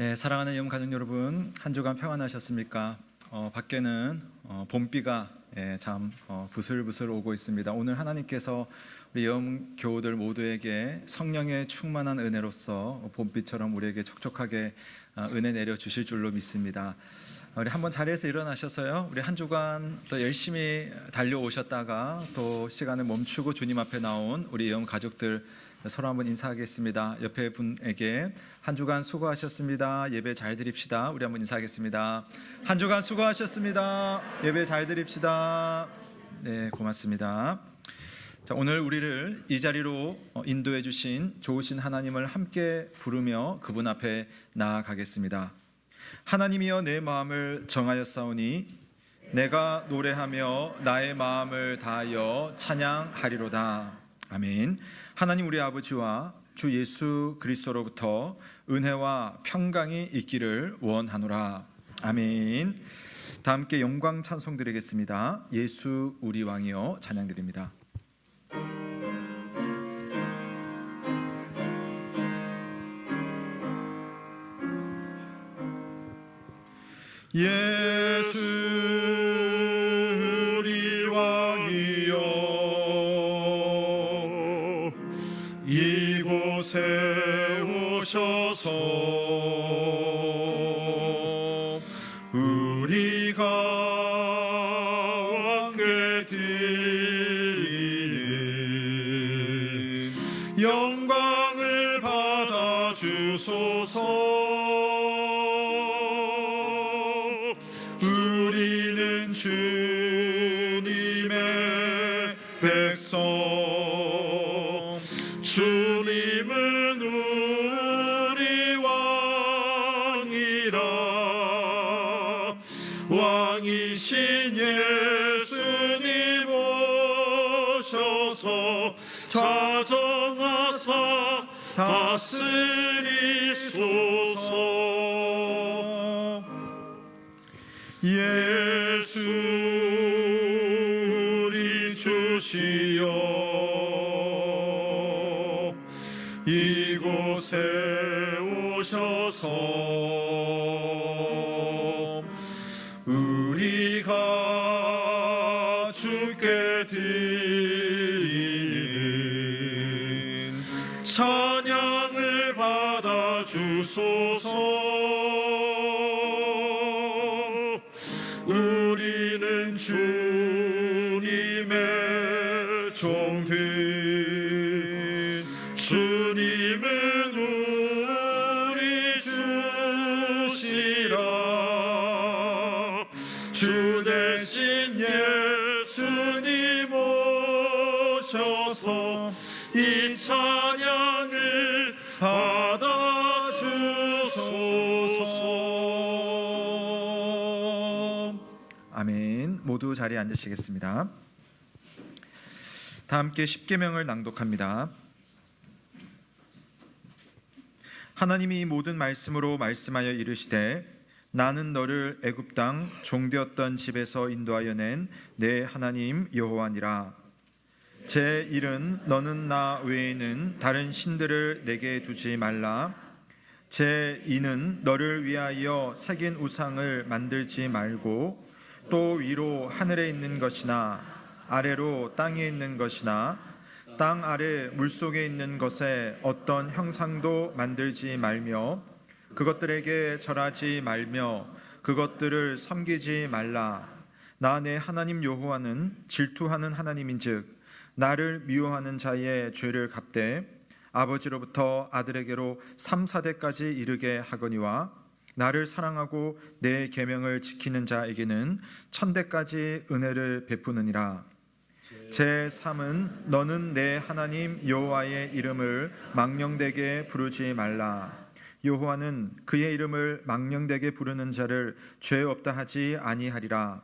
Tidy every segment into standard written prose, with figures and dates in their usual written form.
네, 사랑하는 영음 가족 여러분, 한 주간 평안하셨습니까? 밖에는 봄비가 참 부슬부슬 오고 있습니다. 오늘 하나님께서 우리 영음 교우들 모두에게 성령의 충만한 은혜로서 봄비처럼 우리에게 촉촉하게 은혜 내려 주실 줄로 믿습니다. 우리 한번 자리에서 일어나셔서요, 우리 한 주간 또 열심히 달려오셨다가 또 시간을 멈추고 주님 앞에 나온 우리 영음 가족들 서로 한번 인사하겠습니다. 옆에 분에게 한 주간 수고하셨습니다. 예배 잘 드립시다. 우리 한번 인사하겠습니다. 한 주간 수고하셨습니다. 예배 잘 드립시다. 네, 고맙습니다. 자, 오늘 우리를 이 자리로 인도해 주신 좋으신 하나님을 함께 부르며 그분 앞에 나아가겠습니다. 하나님이여, 내 마음을 정하였사오니 내가 노래하며 나의 마음을 다하여 찬양하리로다. 아멘. 하나님 우리 아버지와 주 예수 그리스도로부터 은혜와 평강이 있기를 원하노라. 아멘. 다 함께 영광 찬송 드리겠습니다. 예수 우리 왕이여 찬양드립니다. 예수 우리 왕이여 이곳에 오셔서 우리가 왕께 드리는 영광을 받아 주소서. 우리는 주님의 백성, 주님은 우리 왕이라. 왕이신 예수님 오셔서 자정하사 다스리소서. 예수 우리 주시여 이곳에 오셔서 우리가 주께 드리는 찬양을 받아 주소서. 우리는 주님의 종들, 주님은 우리 주시라. 주 대신 예수님 오셔서 이 찬양을 받아 주소서. 아멘. 모두 자리에 앉으시겠습니다. 다 함께 십계명을 낭독합니다. 하나님이 모든 말씀으로 말씀하여 이르시되 나는 너를 애굽 땅 종되었던 집에서 인도하여 낸 내 하나님 여호와니라. 제 1은 너는 나 외에는 다른 신들을 내게 두지 말라. 제 2는 너를 위하여 새긴 우상을 만들지 말고 또 위로 하늘에 있는 것이나 아래로 땅에 있는 것이나 땅 아래 물속에 있는 것에 어떤 형상도 만들지 말며 그것들에게 절하지 말며 그것들을 섬기지 말라. 나 내 하나님 여호와는 질투하는 하나님인즉 나를 미워하는 자의 죄를 갚되 아버지로부터 아들에게로 3, 4대까지 이르게 하거니와 나를 사랑하고 내 계명을 지키는 자에게는 1000대까지 은혜를 베푸느니라. 제3은 너는 내 하나님 여호와의 이름을 망령되게 부르지 말라. 여호와는 그의 이름을 망령되게 부르는 자를 죄 없다 하지 아니하리라.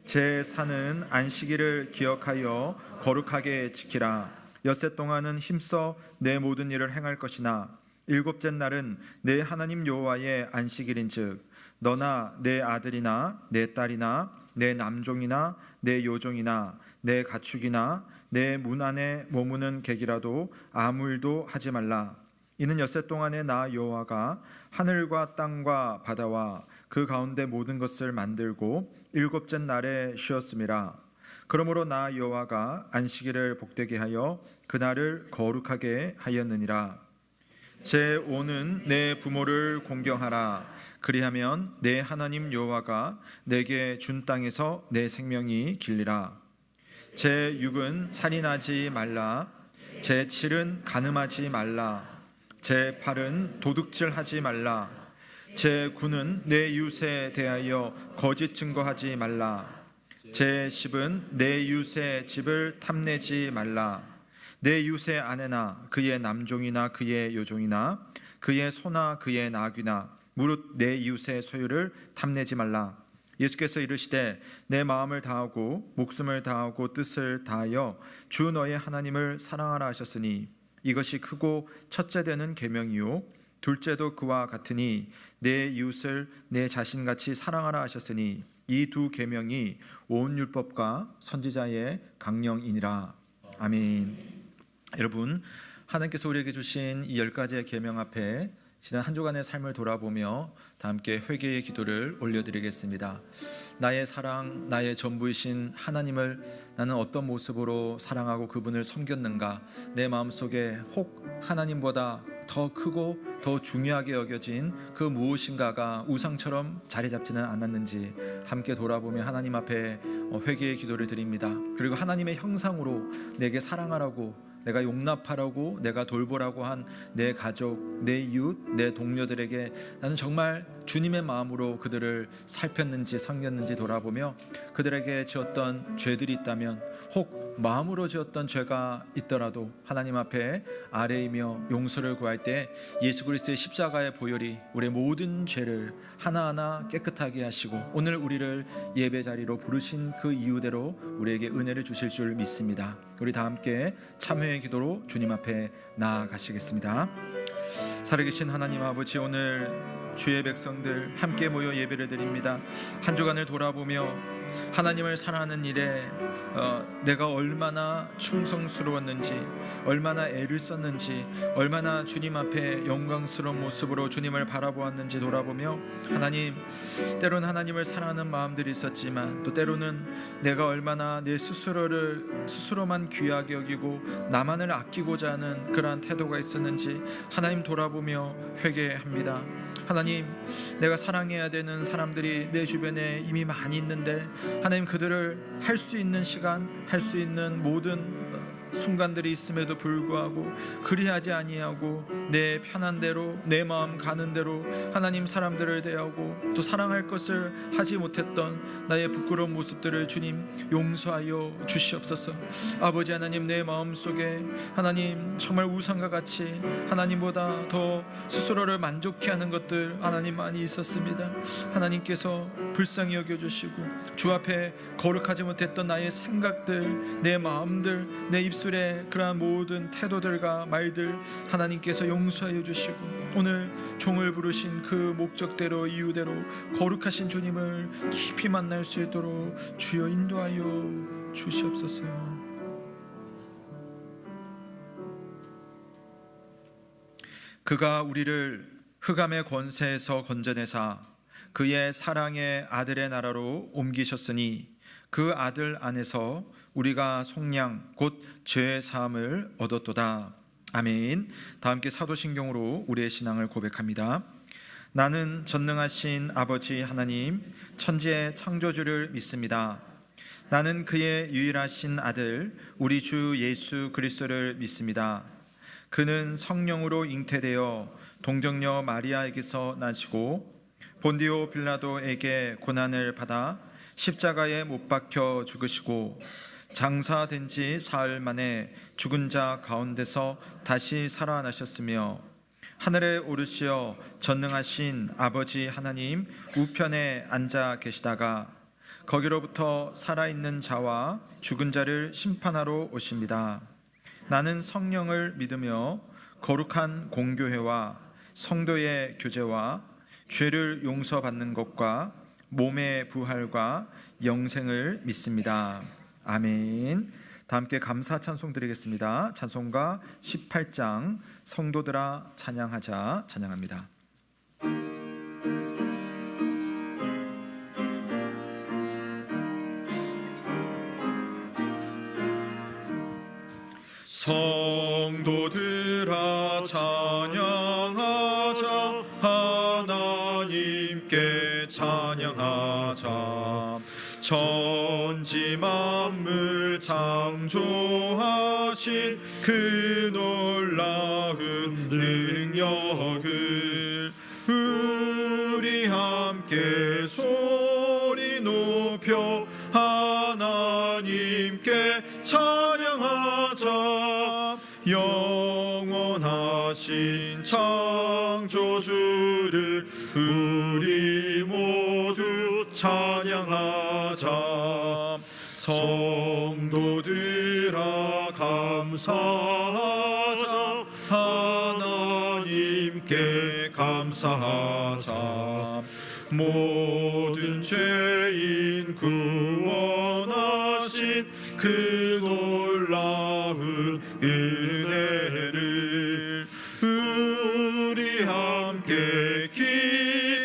제4는 안식일을 기억하여 거룩하게 지키라. 엿새 동안은 힘써 내 모든 일을 행할 것이나 일곱째 날은 내 하나님 여호와의 안식일인즉 너나 내 아들이나 내 딸이나 내 남종이나 내 여종이나 내 가축이나 내 문 안에 머무는 객이라도 아무 일도 하지 말라. 이는 엿새 동안에 나 여호와가 하늘과 땅과 바다와 그 가운데 모든 것을 만들고 일곱째 날에 쉬었음이라. 그러므로 나 여호와가 안식일을 복되게 하여 그날을 거룩하게 하였느니라. 제 오는 내 부모를 공경하라. 그리하면 내 하나님 여호와가 내게 준 땅에서 내 생명이 길리라. 제 6은 살인하지 말라. 제 7은 간음하지 말라. 제 8은 도둑질하지 말라. 제 9는 내 이웃에 대하여 거짓 증거하지 말라. 제 10은 내 이웃의 집을 탐내지 말라. 내 이웃의 아내나 그의 남종이나 그의 여종이나 그의 소나 그의 나귀나 무릇 내 이웃의 소유를 탐내지 말라. 예수께서 이르시되 내 마음을 다하고 목숨을 다하고 뜻을 다하여 주 너의 하나님을 사랑하라 하셨으니 이것이 크고 첫째 되는 계명이요 둘째도 그와 같으니 내 이웃을 내 자신같이 사랑하라 하셨으니 이 두 계명이 온 율법과 선지자의 강령이니라. 아멘. 여러분, 하나님께서 우리에게 주신 이 10가지의 계명 앞에 지난 한 주간의 삶을 돌아보며 다 함께 회개의 기도를 올려드리겠습니다. 나의 사랑, 나의 전부이신 하나님을 나는 어떤 모습으로 사랑하고 그분을 섬겼는가? 내 마음속에 혹 하나님보다 더 크고 더 중요하게 여겨진 그 무엇인가가 우상처럼 자리 잡지는 않았는지 함께 돌아보며 하나님 앞에 회개의 기도를 드립니다. 그리고 하나님의 형상으로 내게 사랑하라고, 내가 용납하라고, 내가 돌보라고 한 내 가족, 내 이웃, 내 동료들에게 나는 정말 주님의 마음으로 그들을 살폈는지 섬겼는지 돌아보며 그들에게 지었던 죄들이 있다면 혹 마음으로 지었던 죄가 있더라도 하나님 앞에 아뢰이며 용서를 구할 때 예수 그리스도의 십자가의 보혈이 우리의 모든 죄를 하나하나 깨끗하게 하시고 오늘 우리를 예배 자리로 부르신 그 이유대로 우리에게 은혜를 주실 줄 믿습니다. 우리 다 함께 참회의 기도로 주님 앞에 나아가시겠습니다. 살아계신 하나님 아버지, 오늘 주의 백성들 함께 모여 예배를 드립니다. 한 주간을 돌아보며 하나님을 사랑하는 일에 내가 얼마나 충성스러웠는지, 얼마나 애를 썼는지, 얼마나 주님 앞에 영광스러운 모습으로 주님을 바라보았는지 돌아보며 하나님, 때로는 하나님을 사랑하는 마음들이 있었지만 또 때로는 내가 얼마나 내 스스로만 귀하게 여기고 나만을 아끼고자 하는 그러한 태도가 있었는지 하나님 돌아보며 회개합니다. 하나님, 내가 사랑해야 되는 사람들이 내 주변에 이미 많이 있는데 하나님, 그들을 할 수 있는 시간, 할 수 있는 모든 순간들이 있음에도 불구하고 그리하지 아니하고 내 편한 대로, 내 마음 가는 대로 하나님 사람들을 대하고 또 사랑할 것을 하지 못했던 나의 부끄러운 모습들을 주님 용서하여 주시옵소서. 아버지 하나님, 내 마음속에 하나님 정말 우상과 같이 하나님보다 더 스스로를 만족해 하는 것들 하나님 많이 있었습니다. 하나님께서 불쌍히 여겨주시고 주 앞에 거룩하지 못했던 나의 생각들, 내 마음들, 내 입술의 그러한 모든 태도들과 말들 하나님께서 용서하여 주시고 오늘 종을 부르신 그 목적대로 이유대로 거룩하신 주님을 깊이 만날 수 있도록 주여 인도하여 주시옵소서. 그가 우리를 흑암의 권세에서 건져내사 그의 사랑의 아들의 나라로 옮기셨으니 그 아들 안에서 우리가 속량 곧 죄의 사함을 얻었도다. 아멘. 다 함께 사도신경으로 우리의 신앙을 고백합니다. 나는 전능하신 아버지 하나님 천지의 창조주를 믿습니다. 나는 그의 유일하신 아들 우리 주 예수 그리스도를 믿습니다. 그는 성령으로 잉태되어 동정녀 마리아에게서 나시고 본디오 빌라도에게 고난을 받아 십자가에 못 박혀 죽으시고 장사된 지 사흘 만에 죽은 자 가운데서 다시 살아나셨으며 하늘에 오르시어 전능하신 아버지 하나님 우편에 앉아 계시다가 거기로부터 살아있는 자와 죽은 자를 심판하러 오십니다. 나는 성령을 믿으며 거룩한 공교회와 성도의 교제와 죄를 용서받는 것과 몸의 부활과 영생을 믿습니다. 아멘. 다 함께 감사 찬송 드리겠습니다. 찬송가 18장 성도들아 찬양하자 찬양합니다. 성도들아 찬양하자 하나님께 찬양하자 천지 만물 창조하신 그 놀라운 능력을 우리 함께 소리 높여 하나님께 찬양하자 영원하신 창조주를 우리 모두 찬양하자 성도들아 감사하자 하나님께 감사하자 모든 죄인 구원하신 그 놀라운 은혜를 우리 함께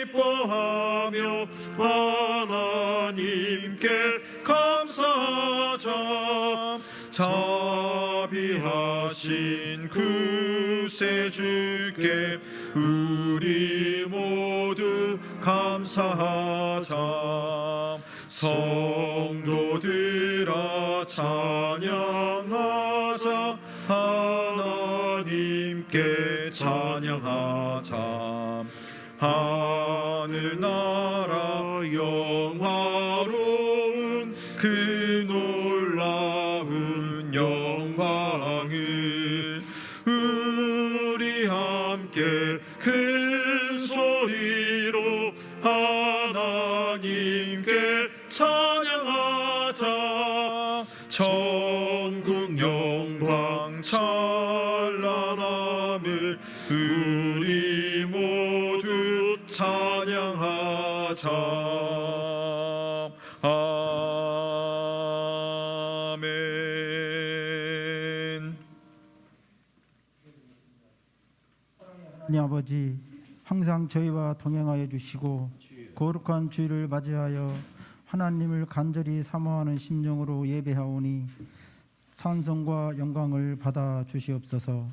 기뻐하며 하나님께 감사하자 자비하신 구세주께 우리 모두 감사하자 성도들아 찬양하자 하나님께 찬양하자 하늘나라 영화로운 그 놀라운 영광을 우리 함께 큰 소리로 하나님께 찬양하자 천국 영광 찬란함을 우리 모두 찬양하자 아멘. 하나님 아버지 항상 저희와 동행하여 주시고 거룩한 주일을 맞이하여 하나님을 간절히 사모하는 심령으로 예배하오니 찬송과 영광을 받아 주시옵소서.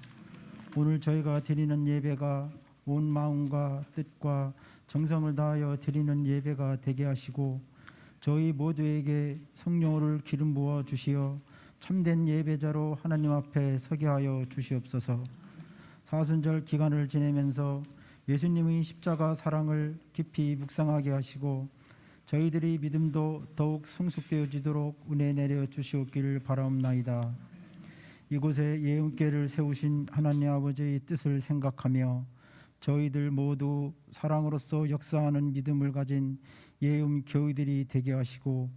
오늘 저희가 드리는 예배가 온 마음과 뜻과 정성을 다하여 드리는 예배가 되게 하시고 저희 모두에게 성령을 기름 부어 주시어 참된 예배자로 하나님 앞에 서게 하여 주시옵소서. 사순절 기간을 지내면서 예수님의 십자가 사랑을 깊이 묵상하게 하시고 저희들이 믿음도 더욱 성숙되어지도록 은혜 내려 주시옵기를 바라옵나이다. 이곳에 예언궤를 세우신 하나님 아버지의 뜻을 생각하며 저희들 모두 사랑으로서 역사하는 믿음을 가진 예언 교회들이 되게 하시고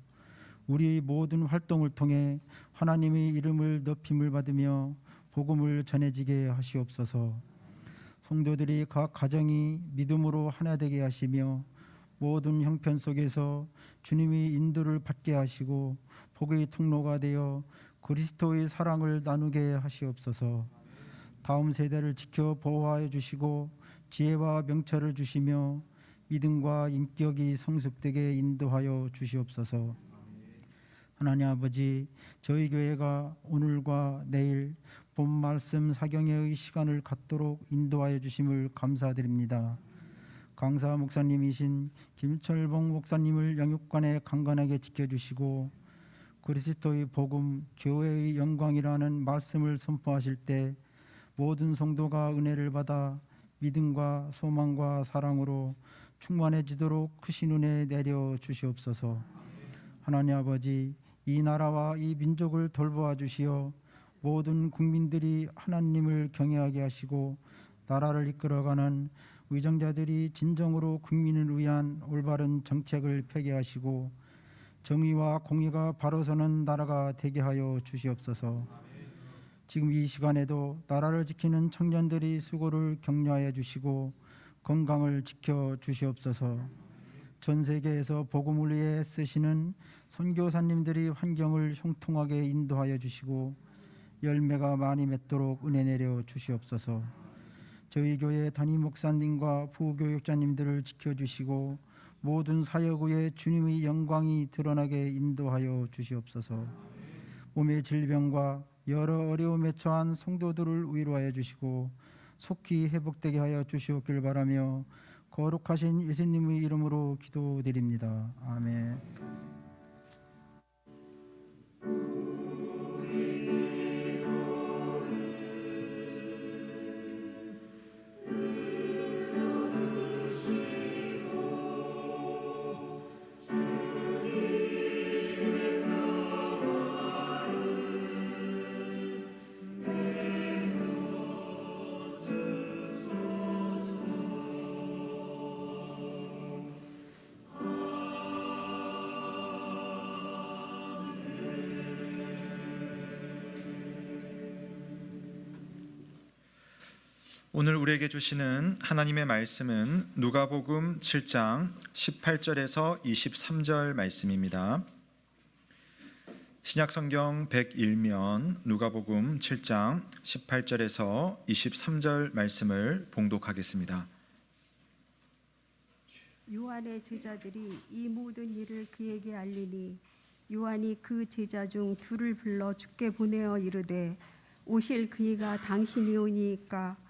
우리 모든 활동을 통해 하나님의 이름을 높임을 받으며 복음을 전해지게 하시옵소서. 성도들이 각 가정이 믿음으로 하나 되게 하시며 모든 형편 속에서 주님의 인도를 받게 하시고 복의 통로가 되어 그리스도의 사랑을 나누게 하시옵소서. 다음 세대를 지켜 보호하여 주시고 지혜와 명철을 주시며 믿음과 인격이 성숙되게 인도하여 주시옵소서. 하나님 아버지, 저희 교회가 오늘과 내일 본 말씀 사경회의 시간을 갖도록 인도하여 주심을 감사드립니다. 강사 목사님이신 김철봉 목사님을 영육간에 강건하게 지켜주시고 그리스도의 복음, 교회의 영광이라는 말씀을 선포하실 때 모든 성도가 은혜를 받아 믿음과 소망과 사랑으로 충만해지도록 크신 은혜 내려 주시옵소서. 하나님 아버지, 이 나라와 이 민족을 돌보아 주시어 모든 국민들이 하나님을 경외하게 하시고 나라를 이끌어가는 위정자들이 진정으로 국민을 위한 올바른 정책을 펴게 하시고 정의와 공의가 바로 서는 나라가 되게 하여 주시옵소서. 지금 이 시간에도 나라를 지키는 청년들이 수고를 격려하여 주시고 건강을 지켜 주시옵소서. 전 세계에서 복음을 위해 쓰시는 선교사님들이 환경을 형통하게 인도하여 주시고 열매가 많이 맺도록 은혜 내려 주시옵소서. 저희 교회 담임 목사님과 부교육자님들을 지켜주시고 모든 사역 후에 주님의 영광이 드러나게 인도하여 주시옵소서. 몸의 질병과 여러 어려움에 처한 성도들을 위로하여 주시고 속히 회복되게 하여 주시옵길 바라며 거룩하신 예수님의 이름으로 기도드립니다. 아멘. 오늘 우리에게 주시는 하나님의 말씀은 누가복음 7장 18절에서 23절 말씀입니다. 신약성경 101면 누가복음 7장 18절에서 23절 말씀을 봉독하겠습니다. 요한의 제자들이 이 모든 일을 그에게 알리니 요한이 그 제자 중 둘을 불러 주께 보내어 이르되 오실 그이가 당신이오니까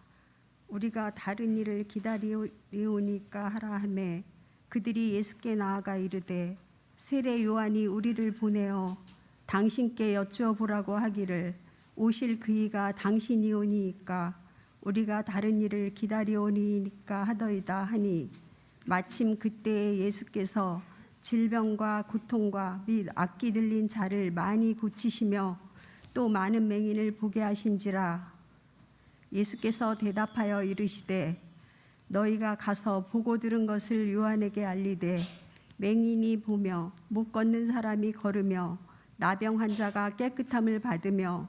우리가 다른 일을 기다리오니까 하라 하매 그들이 예수께 나아가 이르되 세례 요한이 우리를 보내어 당신께 여쭈어보라고 하기를 오실 그이가 당신이오니까 우리가 다른 일을 기다리오니까 하더이다 하니 마침 그때에 예수께서 질병과 고통과 및 악기 들린 자를 많이 고치시며 또 많은 맹인을 보게 하신지라. 예수께서 대답하여 이르시되 너희가 가서 보고 들은 것을 요한에게 알리되 맹인이 보며 못 걷는 사람이 걸으며 나병 환자가 깨끗함을 받으며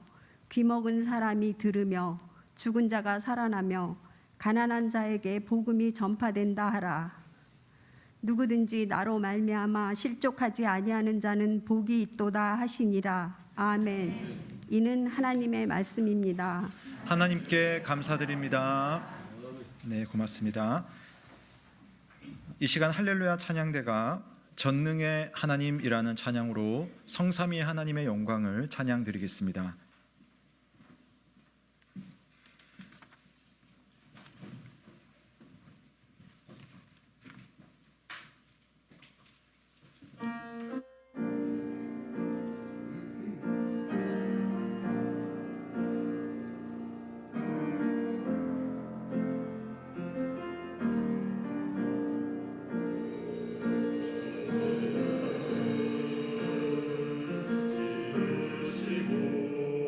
귀먹은 사람이 들으며 죽은 자가 살아나며 가난한 자에게 복음이 전파된다 하라. 누구든지 나로 말미암아 실족하지 아니하는 자는 복이 있도다 하시니라. 아멘. 이는 하나님의 말씀입니다. 하나님께 감사드립니다. 네, 고맙습니다. 이 시간 할렐루야 찬양대가 전능의 하나님이라는 찬양으로 성삼위 하나님의 영광을 찬양드리겠습니다. 주시고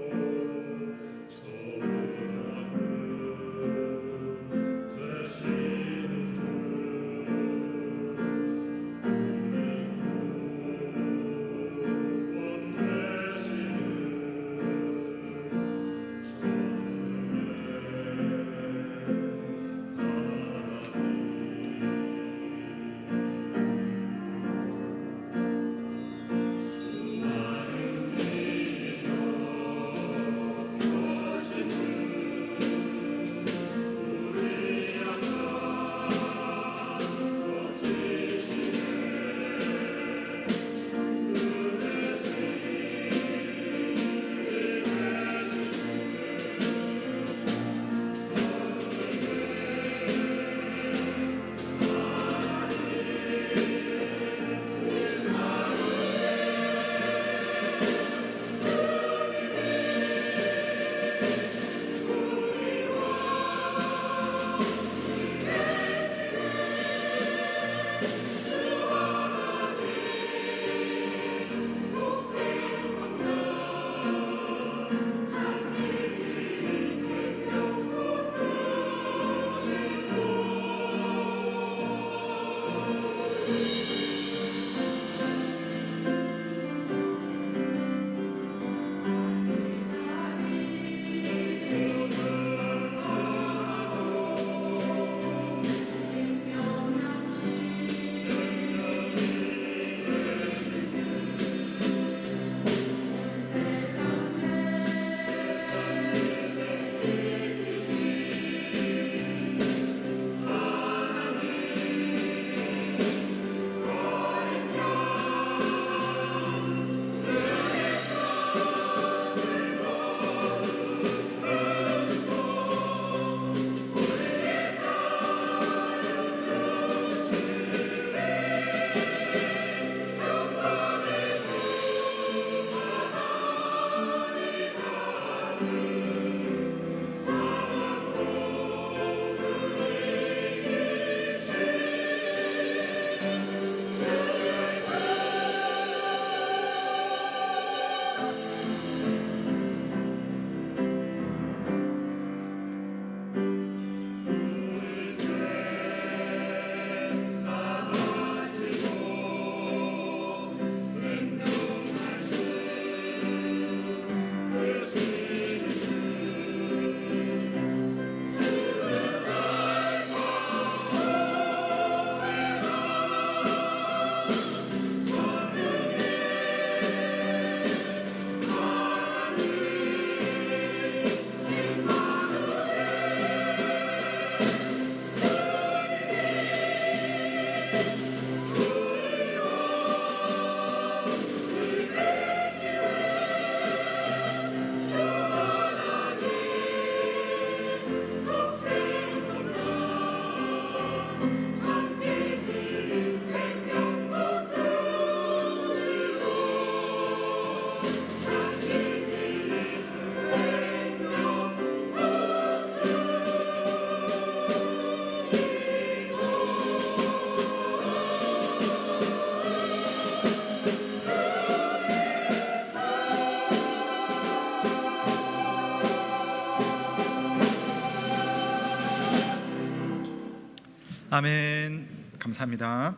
아멘. 감사합니다.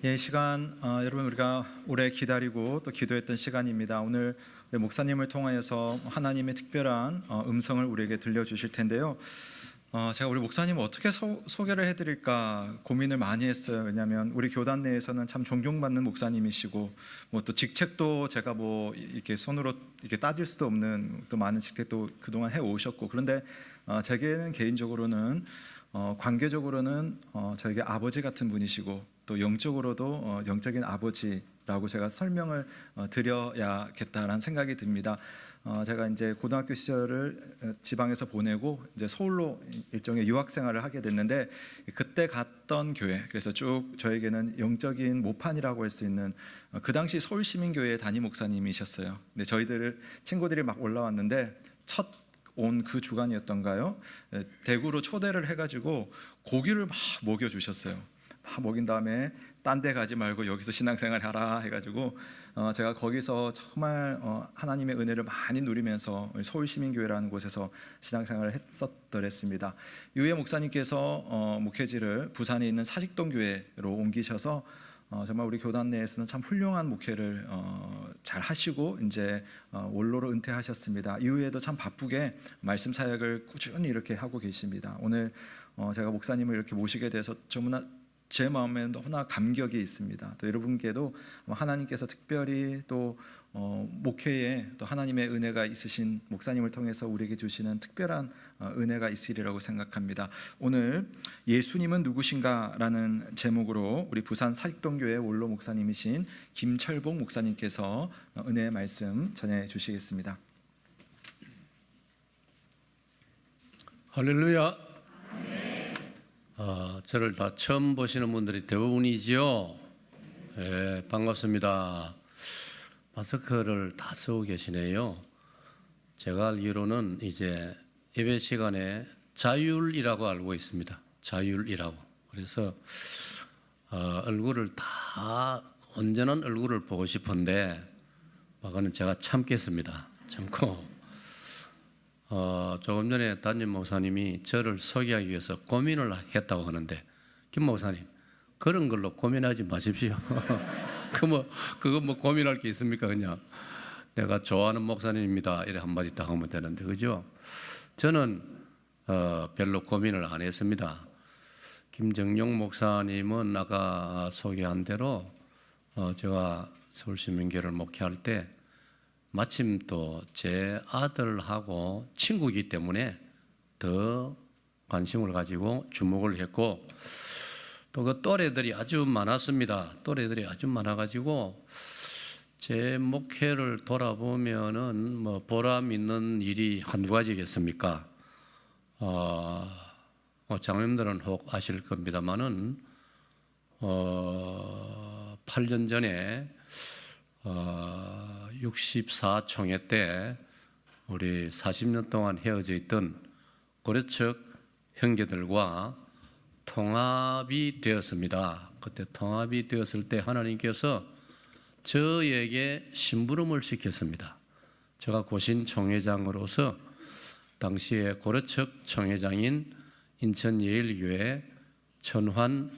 예, 시간 여러분 우리가 오래 기다리고 또 기도했던 시간입니다. 오늘 우리 목사님을 통하여서 하나님의 특별한 음성을 우리에게 들려주실 텐데요. 제가 우리 목사님을 어떻게 소개를 해드릴까 고민을 많이 했어요. 왜냐하면 우리 교단 내에서는 참 존경받는 목사님이시고 뭐 또 직책도 제가 뭐 이렇게 손으로 이렇게 따질 수도 없는 또 많은 직책도 그동안 해 오셨고, 그런데 제게는 개인적으로는 관계적으로는 저에게 아버지 같은 분이시고 또 영적으로도 영적인 아버지라고 제가 설명을 드려야겠다라는 생각이 듭니다. 제가 이제 고등학교 시절을 지방에서 보내고 이제 서울로 일종의 유학 생활을 하게 됐는데, 그때 갔던 교회, 그래서 쭉 저에게는 영적인 모판이라고 할 수 있는 그 당시 서울시민교회 담임 목사님이셨어요. 근데 저희들 친구들이 막 올라왔는데 첫 온 그 주간이었던가요? 대구로 초대를 해가지고 고기를 막 먹여주셨어요. 막 먹인 다음에 딴 데 가지 말고 여기서 신앙생활 하라 해가지고 제가 거기서 정말 하나님의 은혜를 많이 누리면서 서울시민교회라는 곳에서 신앙생활을 했었더랬습니다. 이후에 목사님께서 목회지를 부산에 있는 사직동교회로 옮기셔서 정말 우리 교단 내에서는 참 훌륭한 목회를 잘 하시고 이제 원로로 은퇴하셨습니다. 이후에도 참 바쁘게 말씀 사역을 꾸준히 이렇게 하고 계십니다. 오늘 제가 목사님을 이렇게 모시게 돼서 너무나 제 마음에 너무나 감격이 있습니다. 또 여러분께도 하나님께서 특별히 또 목회에 또 하나님의 은혜가 있으신 목사님을 통해서 우리에게 주시는 특별한 은혜가 있으리라고 생각합니다. 오늘 예수님은 누구신가라는 제목으로 우리 부산 사직동교회 원로 목사님이신 김철복 목사님께서 은혜의 말씀 전해 주시겠습니다. 할렐루야. 저를 다 처음 보시는 분들이 대부분이지요. 예, 반갑습니다. 마스크를 다 쓰고 계시네요. 제가 알기로는 이제 예배 시간에 자율이라고 알고 있습니다. 자율이라고. 그래서 얼굴을 다 온전한 얼굴을 보고 싶은데 그거는 제가 참겠습니다. 참고 조금 전에 담임 목사님이 저를 소개하기 위해서 고민을 했다고 하는데, 김 목사님 그런 걸로 고민하지 마십시오. 그거 뭐 고민할 게 있습니까? 그냥 내가 좋아하는 목사님입니다 이래 한마디 딱 하면 되는데, 그죠? 저는 별로 고민을 안 했습니다. 김정용 목사님은 아까 소개한 대로 제가 서울시민교회를 목회할 때 마침 또 제 아들하고 친구이기 때문에 더 관심을 가지고 주목을 했고, 또 그 또래들이 아주 많았습니다. 또래들이 아주 많아가지고 제 목회를 돌아보면은 뭐 보람 있는 일이 한두 가지겠습니까? 장님들은 혹 아실 겁니다만은 8년 전에 64총회 때 우리 40년 동안 헤어져 있던 고려척 형제들과 통합이 되었습니다. 그때 통합이 되었을 때 하나님께서 저에게 심부름을 시켰습니다. 제가 고신 총회장으로서 당시에 고려척 총회장인 인천예일교회 천환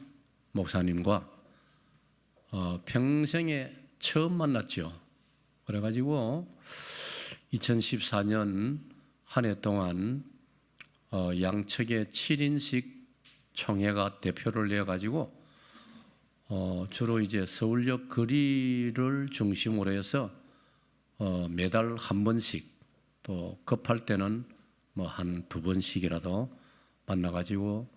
목사님과 평생에 처음 만났죠. 그래가지고 2014년 한 해 동안 양측의 7인식 총회가 대표를 내어가지고 주로 이제 서울역 거리를 중심으로 해서 매달 한 번씩, 또 급할 때는 뭐 한 두 번씩이라도 만나가지고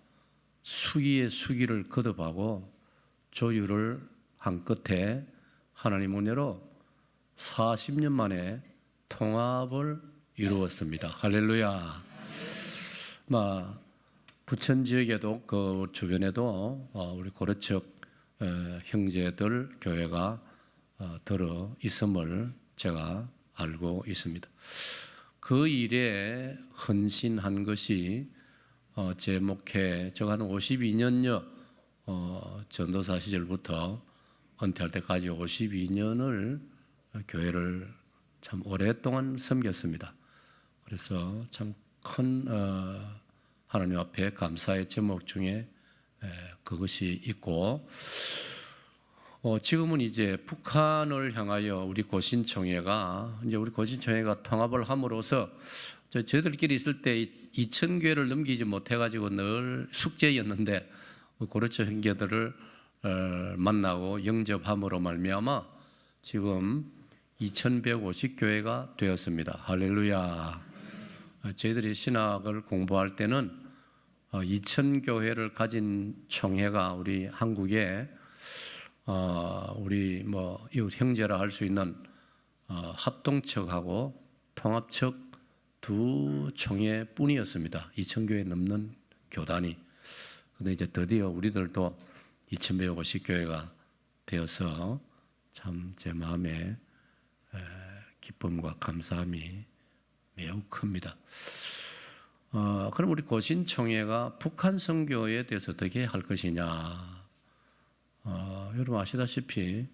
수기의 수기를 거듭하고 조율을 한 끝에 하나님 은혜로 40년 만에 통합을 이루었습니다. 할렐루야. 부천 지역에도 그 주변에도 우리 고려척 형제들 교회가 들어 있음을 제가 알고 있습니다. 그 일에 헌신한 것이 제 목회, 제가 한 52년여 전도사 시절부터 은퇴할 때까지 52년을 교회를 참 오랫동안 섬겼습니다. 그래서 참 큰 하나님 앞에 감사의 제목 중에 그것이 있고, 지금은 이제 북한을 향하여 우리 고신총회가 통합을 함으로써 저희들끼리 있을 때 2,000교회를 넘기지 못해가지고 늘 숙제였는데 고려처 형제들을 만나고 영접함으로 말미암아 지금 2,150교회가 되었습니다. 할렐루야. 저희들이 신학을 공부할 때는 2,000교회를 가진 총회가 우리 한국에 우리 이웃 형제라 할 수 있는 합동척하고 통합척 두 총회뿐이었습니다. 2,000교회 넘는 교단이. 근데 이제 드디어 우리들도 2,150교회가 되어서 참 제 마음에 기쁨과 감사함이 매우 큽니다. 그럼 우리 고신총회가 북한 선교에 대해서 어떻게 할 것이냐? 여러분 아시다시피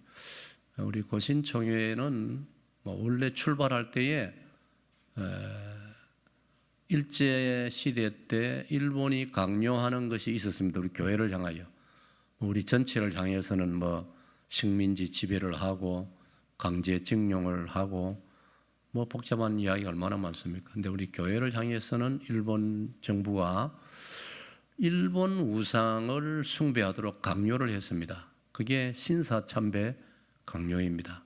우리 고신총회는 원래 출발할 때에 일제 시대 때 일본이 강요하는 것이 있었습니다. 우리 교회를 향하여, 우리 전체를 향해서는 식민지 지배를 하고 강제 징용을 하고 복잡한 이야기가 얼마나 많습니까? 근데 우리 교회를 향해서는 일본 정부가 일본 우상을 숭배하도록 강요를 했습니다. 그게 신사참배 강요입니다.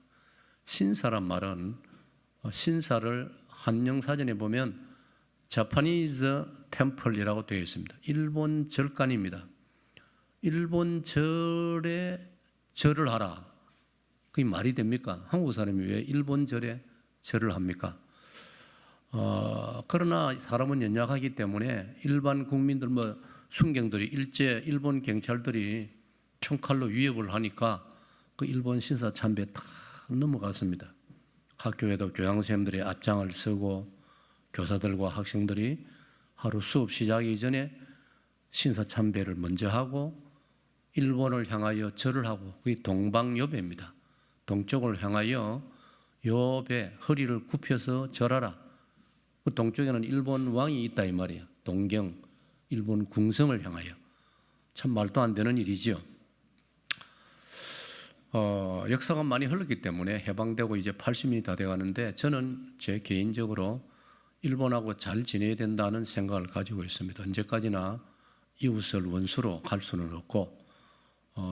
신사란 말은 신사를 한영사전에 보면 자파니즈 템플이라고 되어 있습니다. 일본 절간입니다. 일본 절에 절을 하라. 그게 말이 됩니까? 한국 사람이 왜 일본 절에 절을 합니까? 그러나 사람은 연약하기 때문에 일반 국민들 순경들이 일본 경찰들이 총칼로 위협을 하니까 그 일본 신사 참배에 다 넘어갔습니다. 학교에도 교양선생님들이 앞장을 서고 교사들과 학생들이 하루 수업 시작하기 전에 신사 참배를 먼저 하고 일본을 향하여 절을 하고, 그게 동방여배입니다. 동쪽을 향하여 여배 허리를 굽혀서 절하라. 그 동쪽에는 일본 왕이 있다 이 말이에요. 동경 일본 궁성을 향하여. 참 말도 안 되는 일이지요. 역사가 많이 흘렀기 때문에 해방되고 이제 80년이 다 돼가는데 저는 제 개인적으로 일본하고 잘 지내야 된다는 생각을 가지고 있습니다. 언제까지나 이웃을 원수로 할 수는 없고,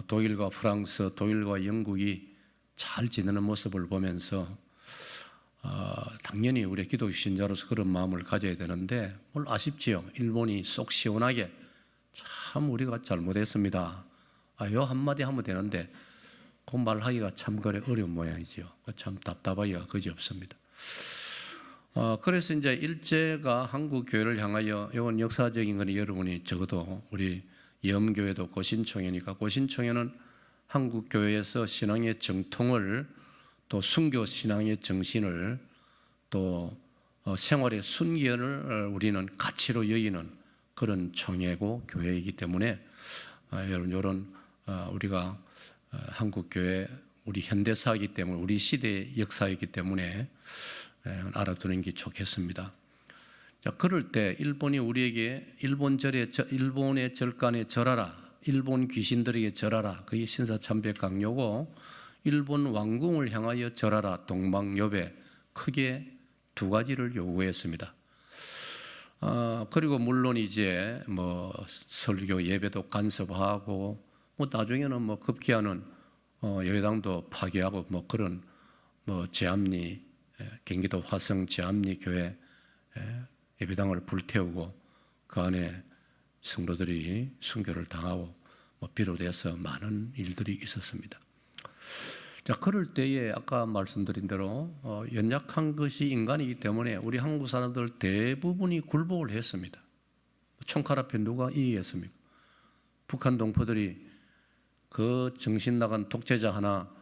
독일과 프랑스, 독일과 영국이 잘 지내는 모습을 보면서 당연히 우리 기독교 신자로서 그런 마음을 가져야 되는데 아쉽지요. 일본이 쏙 시원하게 참 우리가 잘못했습니다. 요 한마디 하면 되는데 그 말하기가 참 어려운 모양이지요. 참 답답하기가 그지없습니다. 그래서 이제 일제가 한국 교회를 향하여, 이건 역사적인 건 여러분이 적어도 우리 염교회도 고신총회니까, 고신총회는 한국 교회에서 신앙의 정통을, 또 순교 신앙의 정신을, 또 생활의 순결을 우리는 가치로 여기는 그런 총회고 교회이기 때문에 여러분 이런 우리가 한국 교회 우리 현대사이기 때문에, 우리 시대의 역사이기 때문에 알아두는 게 좋겠습니다. 자, 그럴 때 일본이 우리에게 일본의 절간에 절하라, 일본 귀신들에게 절하라, 그게 신사참배 강요고, 일본 왕궁을 향하여 절하라, 동방여배, 크게 두 가지를 요구했습니다. 그리고 물론 이제 설교 예배도 간섭하고, 나중에는 급기야는 예배당도 파괴하고 그런 제암리, 경기도 화성 제암리 교회 예배당을 불태우고 그 안에 성도들이 순교를 당하고 비롯해서 많은 일들이 있었습니다. 자, 그럴 때에 아까 말씀드린 대로 연약한 것이 인간이기 때문에 우리 한국 사람들 대부분이 굴복을 했습니다. 총칼 앞에 누가 이기겠습니까? 북한 동포들이 그 정신 나간 독재자 하나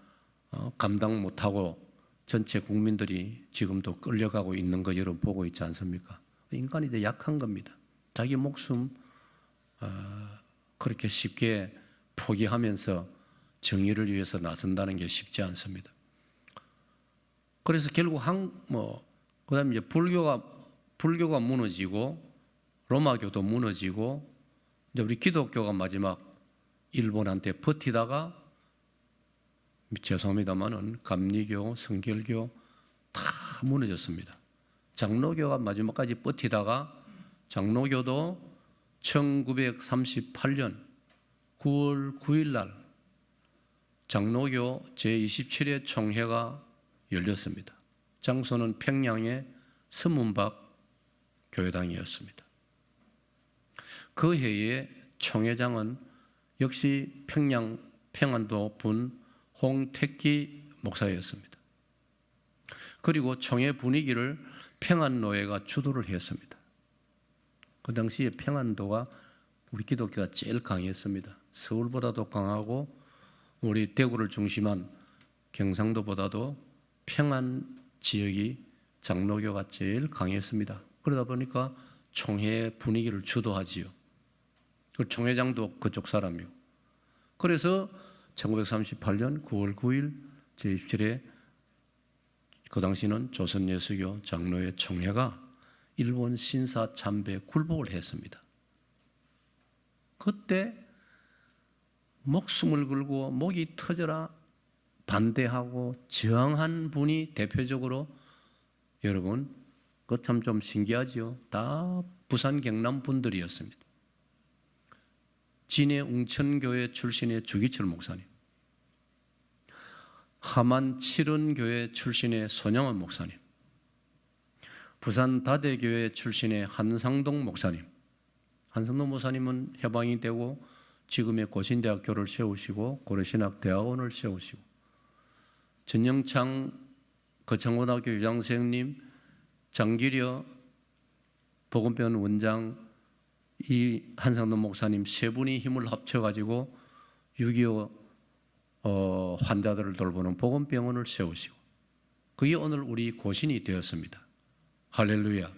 감당 못하고 전체 국민들이 지금도 끌려가고 있는 거 여러분 보고 있지 않습니까? 인간이 더 약한 겁니다. 자기 목숨 그렇게 쉽게 포기하면서 정의를 위해서 나선다는 게 쉽지 않습니다. 그래서 결국 그다음에 이제 불교가 무너지고 로마교도 무너지고 이제 우리 기독교가 마지막 일본한테 버티다가 죄송합니다만은 감리교, 성결교 다 무너졌습니다. 장로교가 마지막까지 버티다가 장로교도 1938년 9월 9일 날 장로교 제27회 총회가 열렸습니다. 장소는 평양의 서문박 교회당이었습니다. 그 해에 총회장은 역시 평양 평안도 분 홍택기 목사였습니다. 그리고 총회 분위기를 평안노회가 주도를 했습니다. 그 당시에 평안도가 우리 기독교가 제일 강했습니다. 서울보다도 강하고 우리 대구를 중심한 경상도보다도 평안 지역이 장로교가 제일 강했습니다. 그러다 보니까 총회 분위기를 주도하지요. 그 총회장도 그쪽 사람이고. 그래서 1938년 9월 9일 제27회 그 당시는 조선예수교 장로회 총회가 일본 신사 참배 굴복을 했습니다. 그때 목숨을 걸고 목이 터져라 반대하고 저항한 분이 대표적으로 여러분 그거 참 좀 신기하지요. 다 부산 경남 분들이었습니다. 진해 웅천교회 출신의 주기철 목사님, 하만 칠은교회 출신의 손영환 목사님, 부산 다대교회 출신의 한상동 목사님. 한상동 목사님은 해방이 되고 지금의 고신대학교를 세우시고 고려신학대학원을 세우시고 전영창 거창고등학교 유장선생님, 장기려 복음병원 원장, 이 한상동 목사님 세 분이 힘을 합쳐가지고 6.25 환자들을 돌보는 복음병원을 세우시고 그게 오늘 우리 고신이 되었습니다. 할렐루야.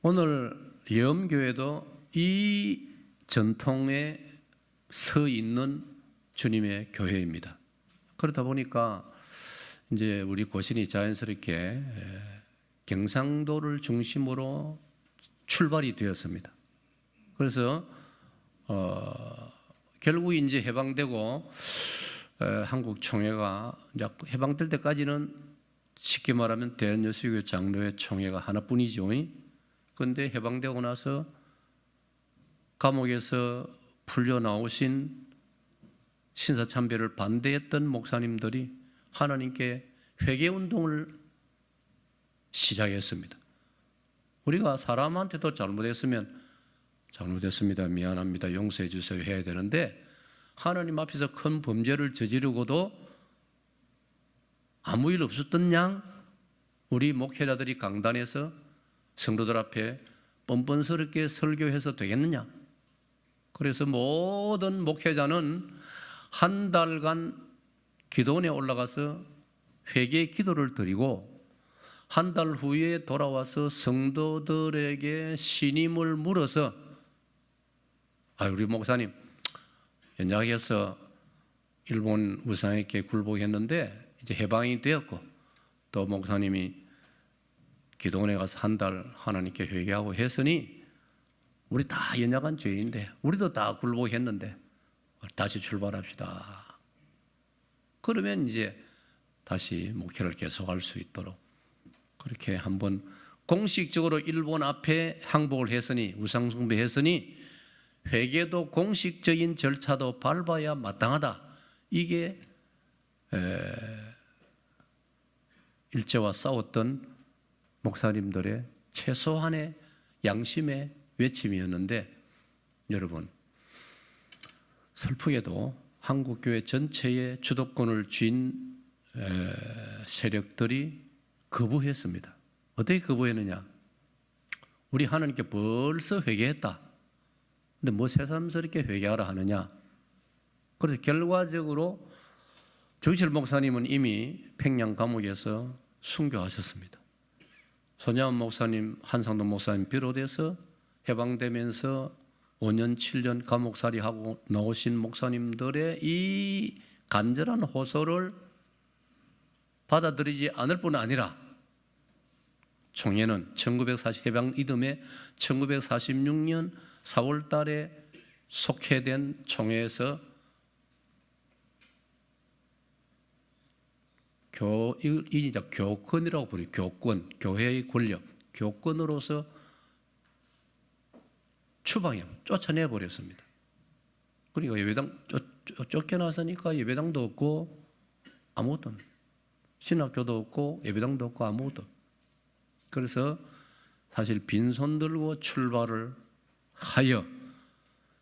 오늘 예엄교회도 이 전통에 서 있는 주님의 교회입니다. 그러다 보니까 이제 우리 고신이 자연스럽게 경상도를 중심으로 출발이 되었습니다. 그래서 결국 이제 해방되고 한국 총회가 이제 해방될 때까지는 쉽게 말하면 대한예수교 장로회 총회가 하나뿐이죠. 그런데 해방되고 나서 감옥에서 풀려 나오신 신사참배를 반대했던 목사님들이 하나님께 회개운동을 시작했습니다. 우리가 사람한테도 잘못했습니다, 미안합니다, 용서해 주세요 해야 되는데 하나님 앞에서 큰 범죄를 저지르고도 아무 일 없었던 양 우리 목회자들이 강단에서 성도들 앞에 뻔뻔스럽게 설교해서 되겠느냐. 그래서 모든 목회자는 한 달간 기도원에 올라가서 회개 기도를 드리고 한 달 후에 돌아와서 성도들에게 신임을 물어서 우리 목사님 연약해서 일본 우상에게 굴복했는데 이제 해방이 되었고 또 목사님이 기도원에 가서 한 달 하나님께 회개하고 했으니 우리 다 연약한 죄인인데 우리도 다 굴복했는데 다시 출발합시다. 그러면 이제 다시 목회를 계속할 수 있도록 그렇게 한번 공식적으로 일본 앞에 항복을 했으니 우상숭배했으니 회개도 공식적인 절차도 밟아야 마땅하다. 이게 일제와 싸웠던 목사님들의 최소한의 양심의 외침이었는데 여러분 슬프게도 한국교회 전체의 주도권을 쥔 세력들이 거부했습니다. 어떻게 거부했느냐? 우리 하나님께 벌써 회개했다. 근데 뭐 새삼스럽게 회개하라 하느냐? 그래서 결과적으로 주기철 목사님은 이미 평양 감옥에서 순교하셨습니다. 손양원 목사님, 한상동 목사님 비롯해서 해방되면서 5년, 7년 감옥살이하고 나오신 목사님들의 이 간절한 호소를 받아들이지 않을 뿐 아니라 총회는 1940 해방 이듬해 1946년 4월 달에 속회된 총회에서 이제 교권이라고 부르죠. 교권, 교회의 권력, 교권으로서 추방해, 쫓아내 버렸습니다. 그러니까 예배당 쫓겨나서니까 예배당도 없고 아무것도 없는, 신학교도 없고 예배당도 없고 아무것도 없는. 그래서 사실 빈손 들고 출발을 하여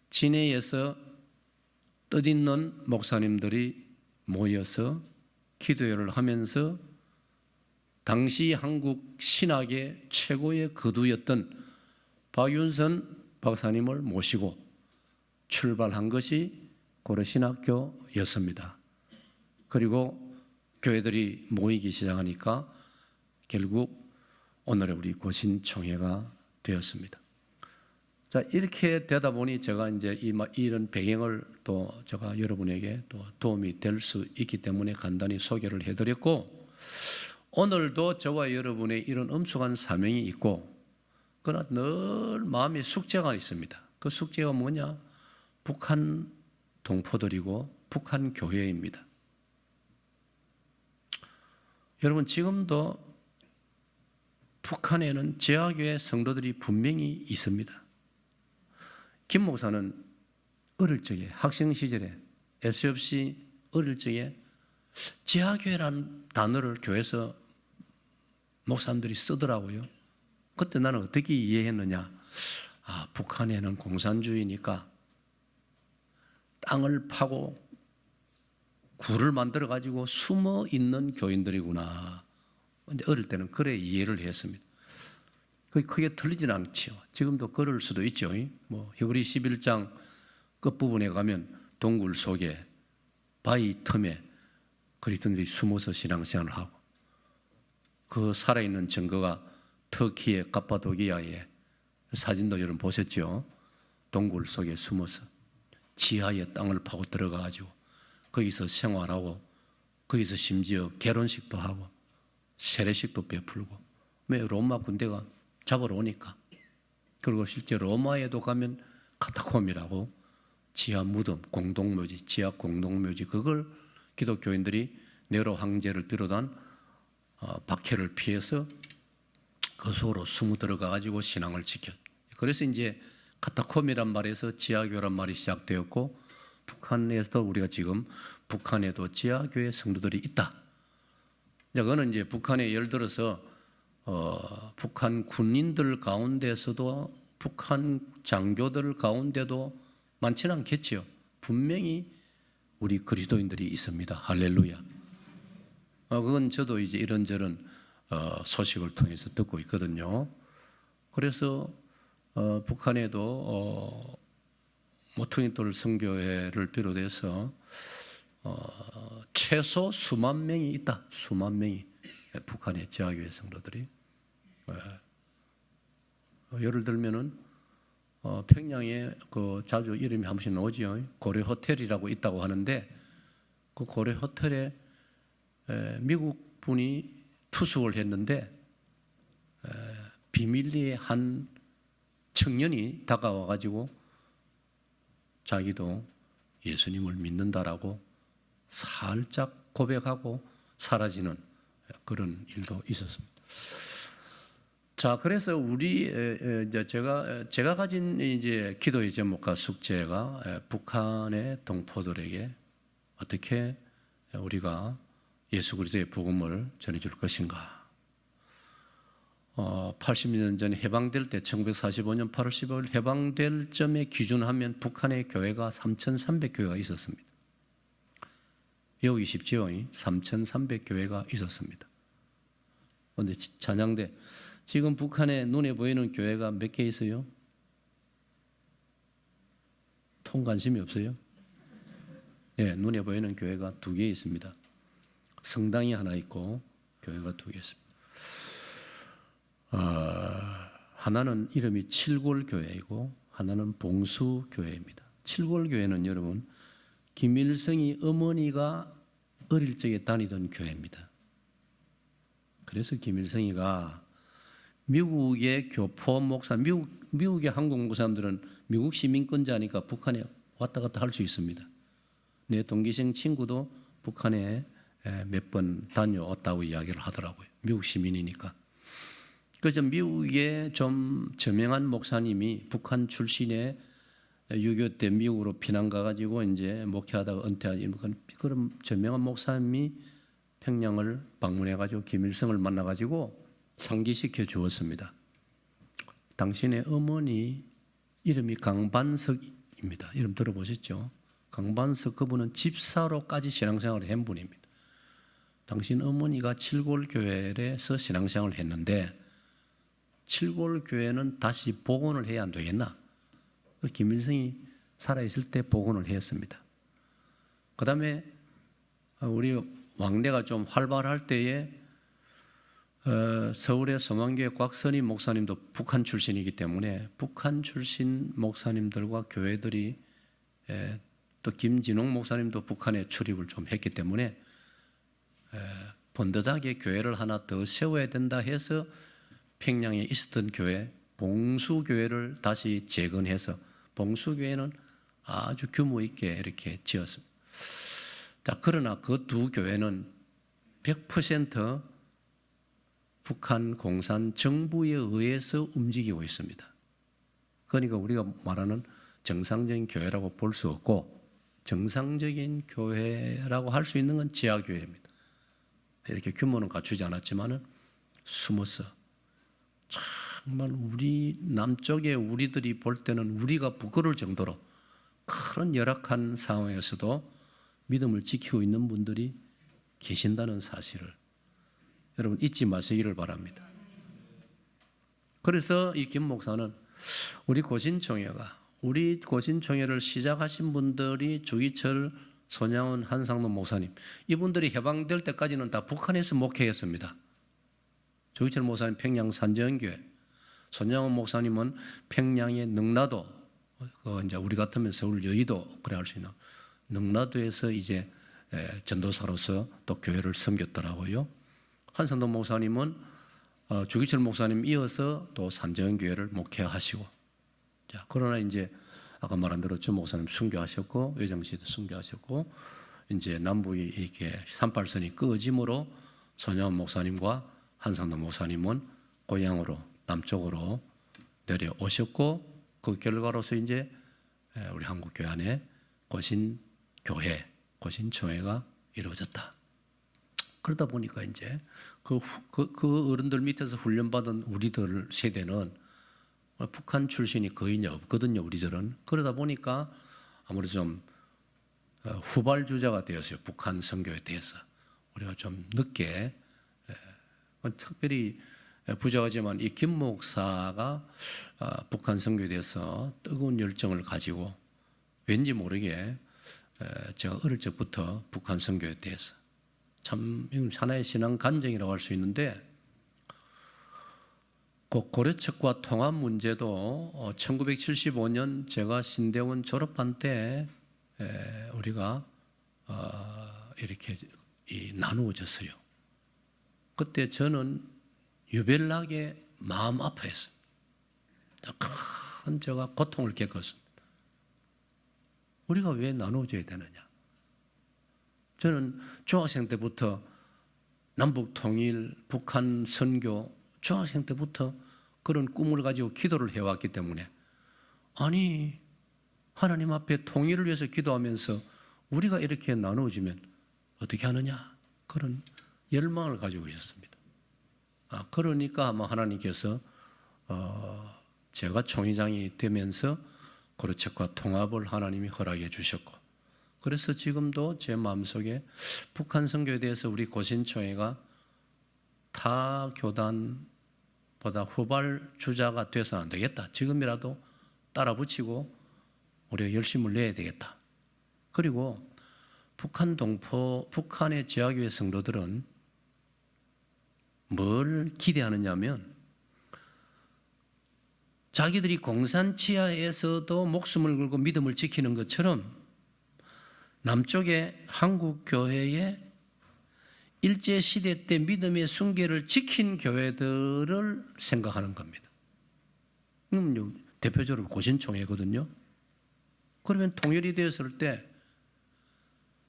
진해에서 뜻있는 목사님들이 모여서 기도회를 하면서 당시 한국 신학의 최고의 거두였던 박윤선 박사님을 모시고 출발한 것이 고려신학교였습니다. 그리고 교회들이 모이기 시작하니까 결국 오늘의 우리 고신총회가 되었습니다. 자, 이렇게 되다 보니 제가 이제 이런 배경을 또 제가 여러분에게 또 도움이 될 수 있기 때문에 간단히 소개를 해드렸고, 오늘도 저와 여러분의 이런 엄숙한 사명이 있고, 그러나 늘 마음에 숙제가 있습니다. 그 숙제가 뭐냐? 북한 동포들이고 북한 교회입니다. 여러분, 지금도 북한에는 지하교회 성도들이 분명히 있습니다. 김 목사는 어릴 적에, 학생 시절에, SFC 어릴 적에 지하교회라는 단어를 교회에서 목사님들이 쓰더라고요. 그때 나는 어떻게 이해했느냐? 아, 북한에는 공산주의니까 땅을 파고 굴을 만들어 가지고 숨어 있는 교인들이구나. 이제 어릴 때는 그래 이해를 했습니다. 그게 크게 틀리진 않지요. 지금도 그럴 수도 있죠. 뭐 히브리 11장 끝부분에 가면 동굴 속에 바위 틈에 그리스도인들이 숨어서 신앙생활을 하고, 그 살아있는 증거가 터키의 카파도기아의 사진도 여러분 보셨죠? 동굴 속에 숨어서 지하에 땅을 파고 들어가가지고 거기서 생활하고, 거기서 심지어 결혼식도 하고 세례식도 베풀고, 왜 로마 군대가 잡으러 오니까. 그리고 실제 로마에도 가면 카타콤이라고 지하 무덤, 공동묘지, 지하 공동묘지, 그걸 기독교인들이 네로 황제를 비롯한 박해를 피해서 그 속으로 숨어 들어가 가지고 신앙을 지켰. 그래서 이제 카타콤이란 말에서 지하교란 말이 시작되었고, 북한에서도 우리가 지금 북한에도 지하교회 성도들이 있다. 그거는 이제 북한에 예를 들어서 북한 군인들 가운데서도, 북한 장교들 가운데도 많지는 않겠지요. 분명히 우리 그리스도인들이 있습니다. 할렐루야. 그건 저도 이제 이런저런 소식을 통해서 듣고 있거든요. 그래서 북한에도 모퉁이돌 선교회를 비롯해서 최소 수만 명이 있다. 수만 명이 북한의 지하교회 성도들이. 예를 들면은 평양에 그 자주 이름이 한 번씩 나오지요. 고려 호텔이라고 있다고 하는데, 그 고려 호텔에 미국 분이 투숙을 했는데 비밀리에 한 청년이 다가와 가지고 자기도 예수님을 믿는다라고 살짝 고백하고 사라지는 그런 일도 있었습니다. 자, 그래서 이제 제가 가진 이제 기도의 제목과 숙제가 북한의 동포들에게 어떻게 우리가 예수 그리스도의 복음을 전해줄 것인가. 80년 전에 해방될 때 1945년 8월 15일 해방될 점에 기준하면 북한의 교회가 3,300교회가 있었습니다. 외우기 쉽지요? 3,300교회가 있었습니다. 그런데 찬양대 지금 북한에 눈에 보이는 교회가 몇 개 있어요? 통 관심이 없어요? 네, 눈에 보이는 교회가 2개 있습니다. 성당이 하나 있고 교회가 2개 있습니다. 하나는 이름이 칠골교회이고 하나는 봉수교회입니다. 칠골교회는 여러분 김일성이 어머니가 어릴 적에 다니던 교회입니다. 그래서 김일성이가 미국의 교포 목사, 미국의 한국 목사님들은 미국 시민권자니까 북한에 왔다 갔다 할 수 있습니다. 내 동기생 친구도 북한에 몇 번 다녀왔다고 이야기를 하더라고요. 미국 시민이니까. 그래서 미국의 좀 저명한 목사님이 북한 출신의 6.25 때 미국으로 피난 가가지고 이제 목회하다가 은퇴하지 그런 저명한 목사님이 평양을 방문해가지고 김일성을 만나가지고 상기시켜 주었습니다. 당신의 어머니 이름이 강반석입니다. 이름 들어보셨죠? 강반석 그분은 집사로까지 신앙생활을 한 분입니다. 당신 어머니가 칠골교회에서 신앙생활을 했는데 칠골교회는 다시 복원을 해야 안 되겠나? 김일성이 살아있을 때 복원을 했습니다. 그 다음에 우리 왕래가 좀 활발할 때에 서울의 소망교회 곽선희 목사님도 북한 출신이기 때문에 북한 출신 목사님들과 교회들이 또 김진홍 목사님도 북한에 출입을 좀 했기 때문에 번듯하게 교회를 하나 더 세워야 된다 해서 평양에 있었던 교회 봉수교회를 다시 재건해서 봉수교회는 아주 규모 있게 이렇게 지었습니다. 자, 그러나 그 두 교회는 100% 북한 공산 정부에 의해서 움직이고 있습니다. 그러니까 우리가 말하는 정상적인 교회라고 볼 수 없고 정상적인 교회라고 할 수 있는 건 지하교회입니다. 이렇게 규모는 갖추지 않았지만은 숨어서 정말 우리 남쪽에 우리들이 볼 때는 우리가 부끄러울 정도로 그런 열악한 상황에서도 믿음을 지키고 있는 분들이 계신다는 사실을 여러분 잊지 마시기를 바랍니다. 그래서 이 김 목사는 우리 고신총회를 시작하신 분들이 주기철, 손양원, 한상도 목사님 이분들이 해방될 때까지는 다 북한에서 목회했습니다. 주기철 목사님 평양 산정교회, 손양원 목사님은 평양의 능라도, 이제 우리 같으면 서울 여의도 그래 할 수 있는 능라도에서 이제 전도사로서 또 교회를 섬겼더라고요. 한상도 목사님은 주기철 목사님 이어서 또 산정교회를 목회하시고, 자 그러나 이제 아까 말한 대로 주 목사님 순교하셨고 외정 씨도 순교하셨고 이제 남북이 이렇게 38선이 끊어짐으로 손양원 목사님과 한상도 목사님은 고향으로 남쪽으로 내려오셨고 그 결과로서 이제 우리 한국 교회 안에 고신교회, 고신총회가 이루어졌다. 그러다 보니까 이제 그 어른들 밑에서 훈련받은 우리들 세대는 북한 출신이 거의 없거든요. 우리들은. 그러다 보니까 아무래도 좀 후발주자가 되었어요. 북한 선교에 대해서. 우리가 좀 늦게 특별히 부자하지만 이 김 목사가 북한 선교에 대해서 뜨거운 열정을 가지고 왠지 모르게 제가 어릴 적부터 북한 선교에 대해서 참 하나의 신앙 간증이라고 할 수 있는데 고려척과 통합 문제도 1975년 제가 신대원 졸업한 때 우리가 이렇게 나누어졌어요. 그때 저는 유별나게 마음 아파했어요. 큰 제가 고통을 겪었습니다. 우리가 왜 나누어져야 되느냐? 저는 중학생 때부터 남북 통일, 북한 선교, 중학생 때부터 그런 꿈을 가지고 기도를 해왔기 때문에 아니 하나님 앞에 통일을 위해서 기도하면서 우리가 이렇게 나누어지면 어떻게 하느냐? 그런 열망을 가지고 있었습니다. 그러니까 아마 하나님께서 제가 총회장이 되면서 고려척과 통합을 하나님이 허락해 주셨고 그래서 지금도 제 마음속에 북한 선교에 대해서 우리 고신총회가 타 교단보다 후발주자가 돼서는 안 되겠다. 지금이라도 따라 붙이고 우리가 열심을 내야 되겠다. 그리고 북한의 지하교회 성도들은 뭘 기대하느냐면 자기들이 공산 치하에서도 목숨을 걸고 믿음을 지키는 것처럼 남쪽의 한국 교회에 일제 시대 때 믿음의 순결을 지킨 교회들을 생각하는 겁니다. 대표적으로 고신총회거든요. 그러면 통일이 되었을 때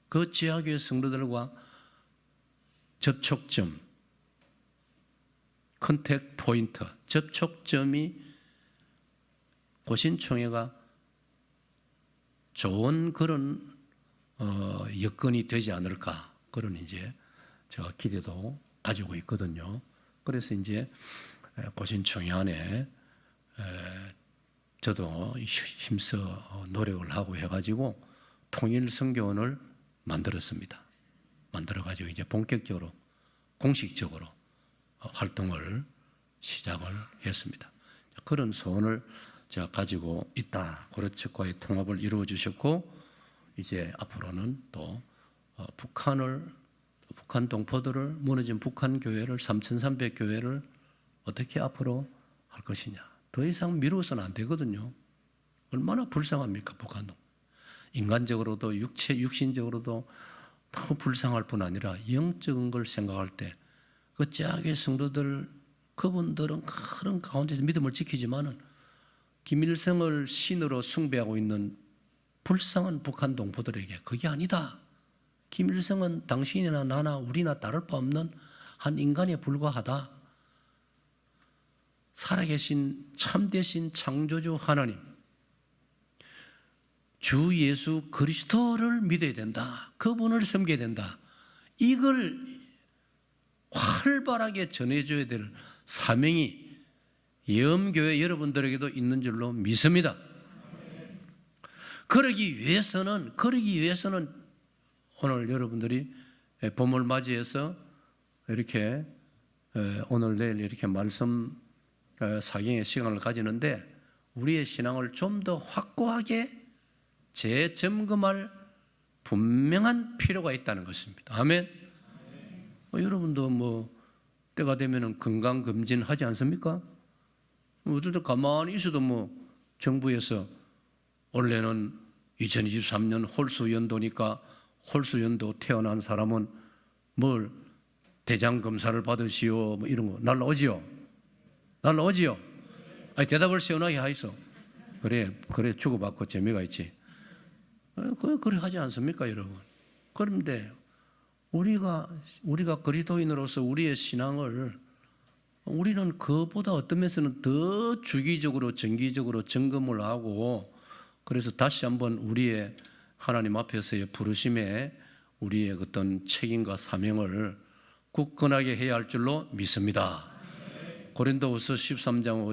그 지하교회 성도들과 접촉점, 컨택 포인트, 접촉점이 고신총회가 좋은 그런 여건이 되지 않을까, 그런 이제 제가 기대도 가지고 있거든요. 그래서 이제 고신총회 안에 저도 힘써 노력을 하고 해가지고 통일선교원을 만들었습니다. 만들어가지고 이제 본격적으로 공식적으로 활동을 시작을 했습니다. 그런 소원을 제가 가지고 있다. 고려측과의 통합을 이루어 주셨고, 이제 앞으로는 또 북한 동포들을, 무너진 북한 교회를, 3,300 교회를 어떻게 앞으로 할 것이냐. 더 이상 미루어서는 안 되거든요. 얼마나 불쌍합니까, 북한 동포. 인간적으로도 육신적으로도 너무 불쌍할 뿐 아니라 영적인 걸 생각할 때 그 짝의 성도들, 그분들은 그런 가운데서 믿음을 지키지만은 김일성을 신으로 숭배하고 있는 불쌍한 북한 동포들에게 그게 아니다. 김일성은 당신이나 나나 우리나 다를 바 없는 한 인간에 불과하다. 살아계신 참되신 창조주 하나님, 주 예수 그리스도를 믿어야 된다. 그분을 섬겨야 된다. 이걸 활발하게 전해줘야 될 사명이 염교회 여러분들에게도 있는 줄로 믿습니다. 그러기 위해서는 오늘 여러분들이 봄을 맞이해서 이렇게 오늘 내일 이렇게 말씀 사경의 시간을 가지는데, 우리의 신앙을 좀 더 확고하게 재점검할 분명한 필요가 있다는 것입니다. 아멘. 여러분도 때가 되면은 건강 검진 하지 않습니까? 어떨 때 가만히 있어도 정부에서 원래는 2023년 홀수연도니까 홀수연도 태어난 사람은 대장 검사를 받으시오, 이런 거 날라오지요. 아니, 대답을 시원하게 하이소. 그래 주고받고 재미가 있지. 그래 하지 않습니까, 여러분? 그런데 우리가 그리스도인으로서 우리의 신앙을, 우리는 그보다 어떤 면에서는 더 주기적으로 정기적으로 점검을 하고, 그래서 다시 한번 우리의 하나님 앞에서의 부르심에 우리의 어떤 책임과 사명을 굳건하게 해야 할 줄로 믿습니다. 고린도후서 13장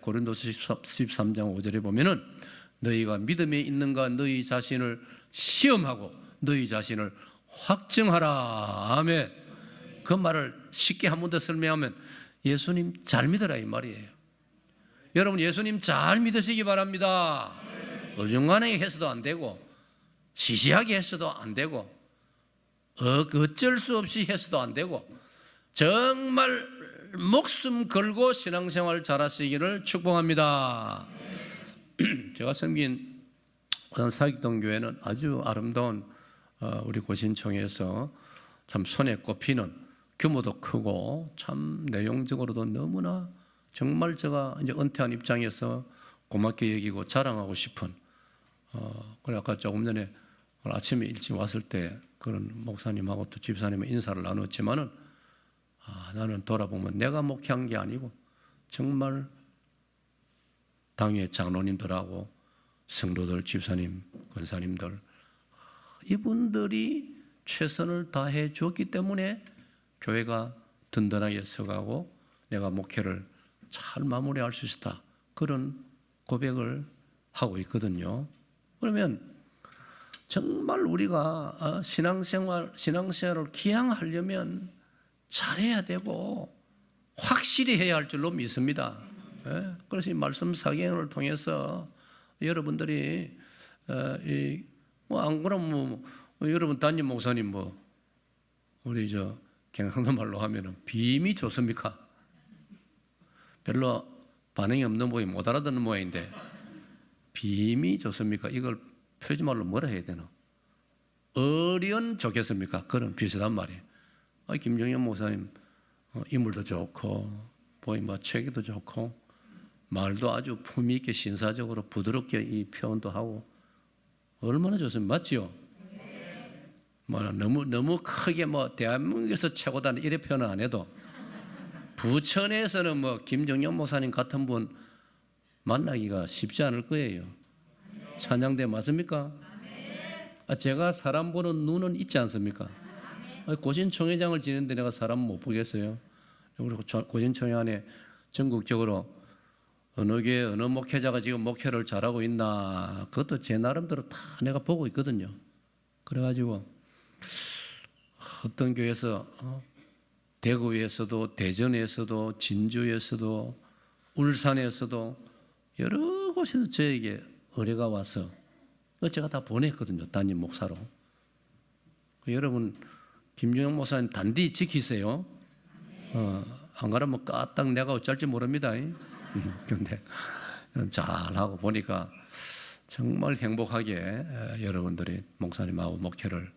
5절에 보면은 너희가 믿음에 있는가 너희 자신을 시험하고 너희 자신을 확증하라. 아멘. 그 말을 쉽게 한 번 더 설명하면 예수님 잘 믿어라 이 말이에요. 여러분, 예수님 잘 믿으시기 바랍니다. 어중간하게 해서도 안 되고 시시하게 해서도 안 되고 어쩔 수 없이 해서도 안 되고, 정말 목숨 걸고 신앙생활 잘하시기를 축복합니다. 제가 섬긴 사익동 교회는 아주 아름다운 우리 고신총회에서 참 손에 꼽히는, 규모도 크고 참 내용적으로도 너무나 정말 제가 이제 은퇴한 입장에서 고맙게 여기고 자랑하고 싶은, 그래 아까 조금 전에 오늘 아침에 일찍 왔을 때 그런 목사님하고 또 집사님과 인사를 나눴지만은 나는 돌아보면 내가 목회한 게 아니고 정말 당의 장로님들하고 성도들, 집사님, 권사님들, 이분들이 최선을 다해 줬기 때문에 교회가 든든하게 서가고 내가 목회를 잘 마무리할 수 있었다, 그런 고백을 하고 있거든요. 그러면 정말 우리가 신앙생활을 기양하려면 잘해야 되고 확실히 해야 할 줄로 믿습니다. 그래서 이 말씀 사경을 통해서 여러분들이 안 그러면 여러분 담임 목사님 우리 경상도 말로 하면은 빔이 좋습니까? 별로 반응이 없는 모양, 못 알아듣는 모양인데 빔이 좋습니까? 이걸 표지말로 뭐라 해야 되나? 어련 좋겠습니까? 그런 비슷한 말이에요. 김정현 목사님 인물도 좋고 보이 체기도 좋고 말도 아주 품위 있게 신사적으로 부드럽게 이 표현도 하고 얼마나 좋습니까? 맞지요? 너무 크게 대한민국에서 최고다 이래 표현은 안 해도 부천에서는 김정현 목사님 같은 분 만나기가 쉽지 않을 거예요. 찬양대 맞습니까? 제가 사람 보는 눈은 있지 않습니까? 고신총회장을 지내는데 내가 사람 못 보겠어요. 우리 고신총회 안에 전국적으로 어느 교회 어느 목회자가 지금 목회를 잘하고 있나 그것도 제 나름대로 다 내가 보고 있거든요. 그래가지고 어떤 교회에서 대구에서도 대전에서도 진주에서도 울산에서도 여러 곳에서 저에게 의뢰가 와서 제가 다 보냈거든요. 담임 목사로. 여러분 김종영 목사님 단디 지키세요. 안 그러면 까딱 내가 어쩔지 모릅니다. 그런데 잘하고 보니까 정말 행복하게 여러분들이 목사님하고 목회를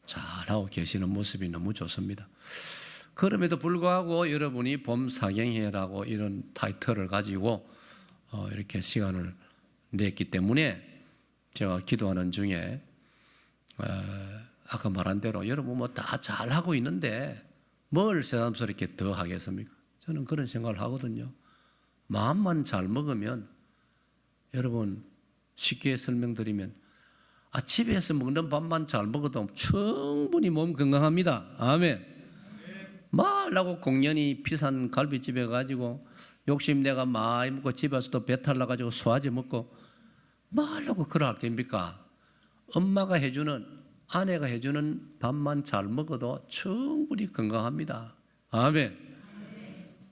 잘하고 계시는 모습이 너무 좋습니다. 그럼에도 불구하고 여러분이 봄 사경회라고 이런 타이틀을 가지고 이렇게 시간을 냈기 때문에 제가 기도하는 중에 아까 말한 대로 여러분 다 잘하고 있는데 뭘 새삼스럽게 더 하겠습니까? 저는 그런 생각을 하거든요. 마음만 잘 먹으면 여러분 쉽게 설명드리면 집에서 먹는 밥만 잘 먹어도 충분히 몸 건강합니다. 아멘. 말라고 공연히 비싼 갈비집에 가지고 욕심 내가 많이 먹고 집에서도 배탈 나가지고 소화제 먹고 말라고 그럴 겁니까? 엄마가 해주는 아내가 해주는 밥만 잘 먹어도 충분히 건강합니다. 아멘.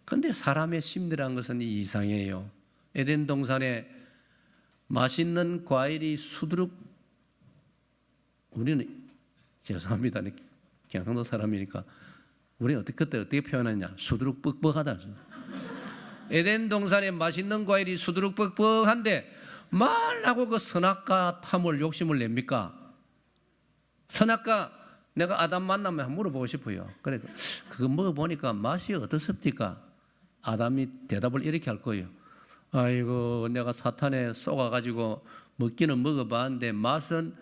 그런데 사람의 심리라는 것은 이상해요. 에덴 동산에 맛있는 과일이 수두룩 우리는 죄송합니다. 경상도 사람이니까 우리는 그때 어떻게 표현하냐? 수두룩 뻑뻑하다. 에덴 동산에 맛있는 과일이 수두룩 뻑뻑한데 말라고 그 선악과 탐을 욕심을 냅니까? 선악과 내가 아담 만나면 한번 물어보고 싶어요. 그래 그거 먹어보니까 맛이 어떻습니까? 아담이 대답을 이렇게 할 거예요. 아이고 내가 사탄에 쏘가가지고 먹기는 먹어봤는데 맛은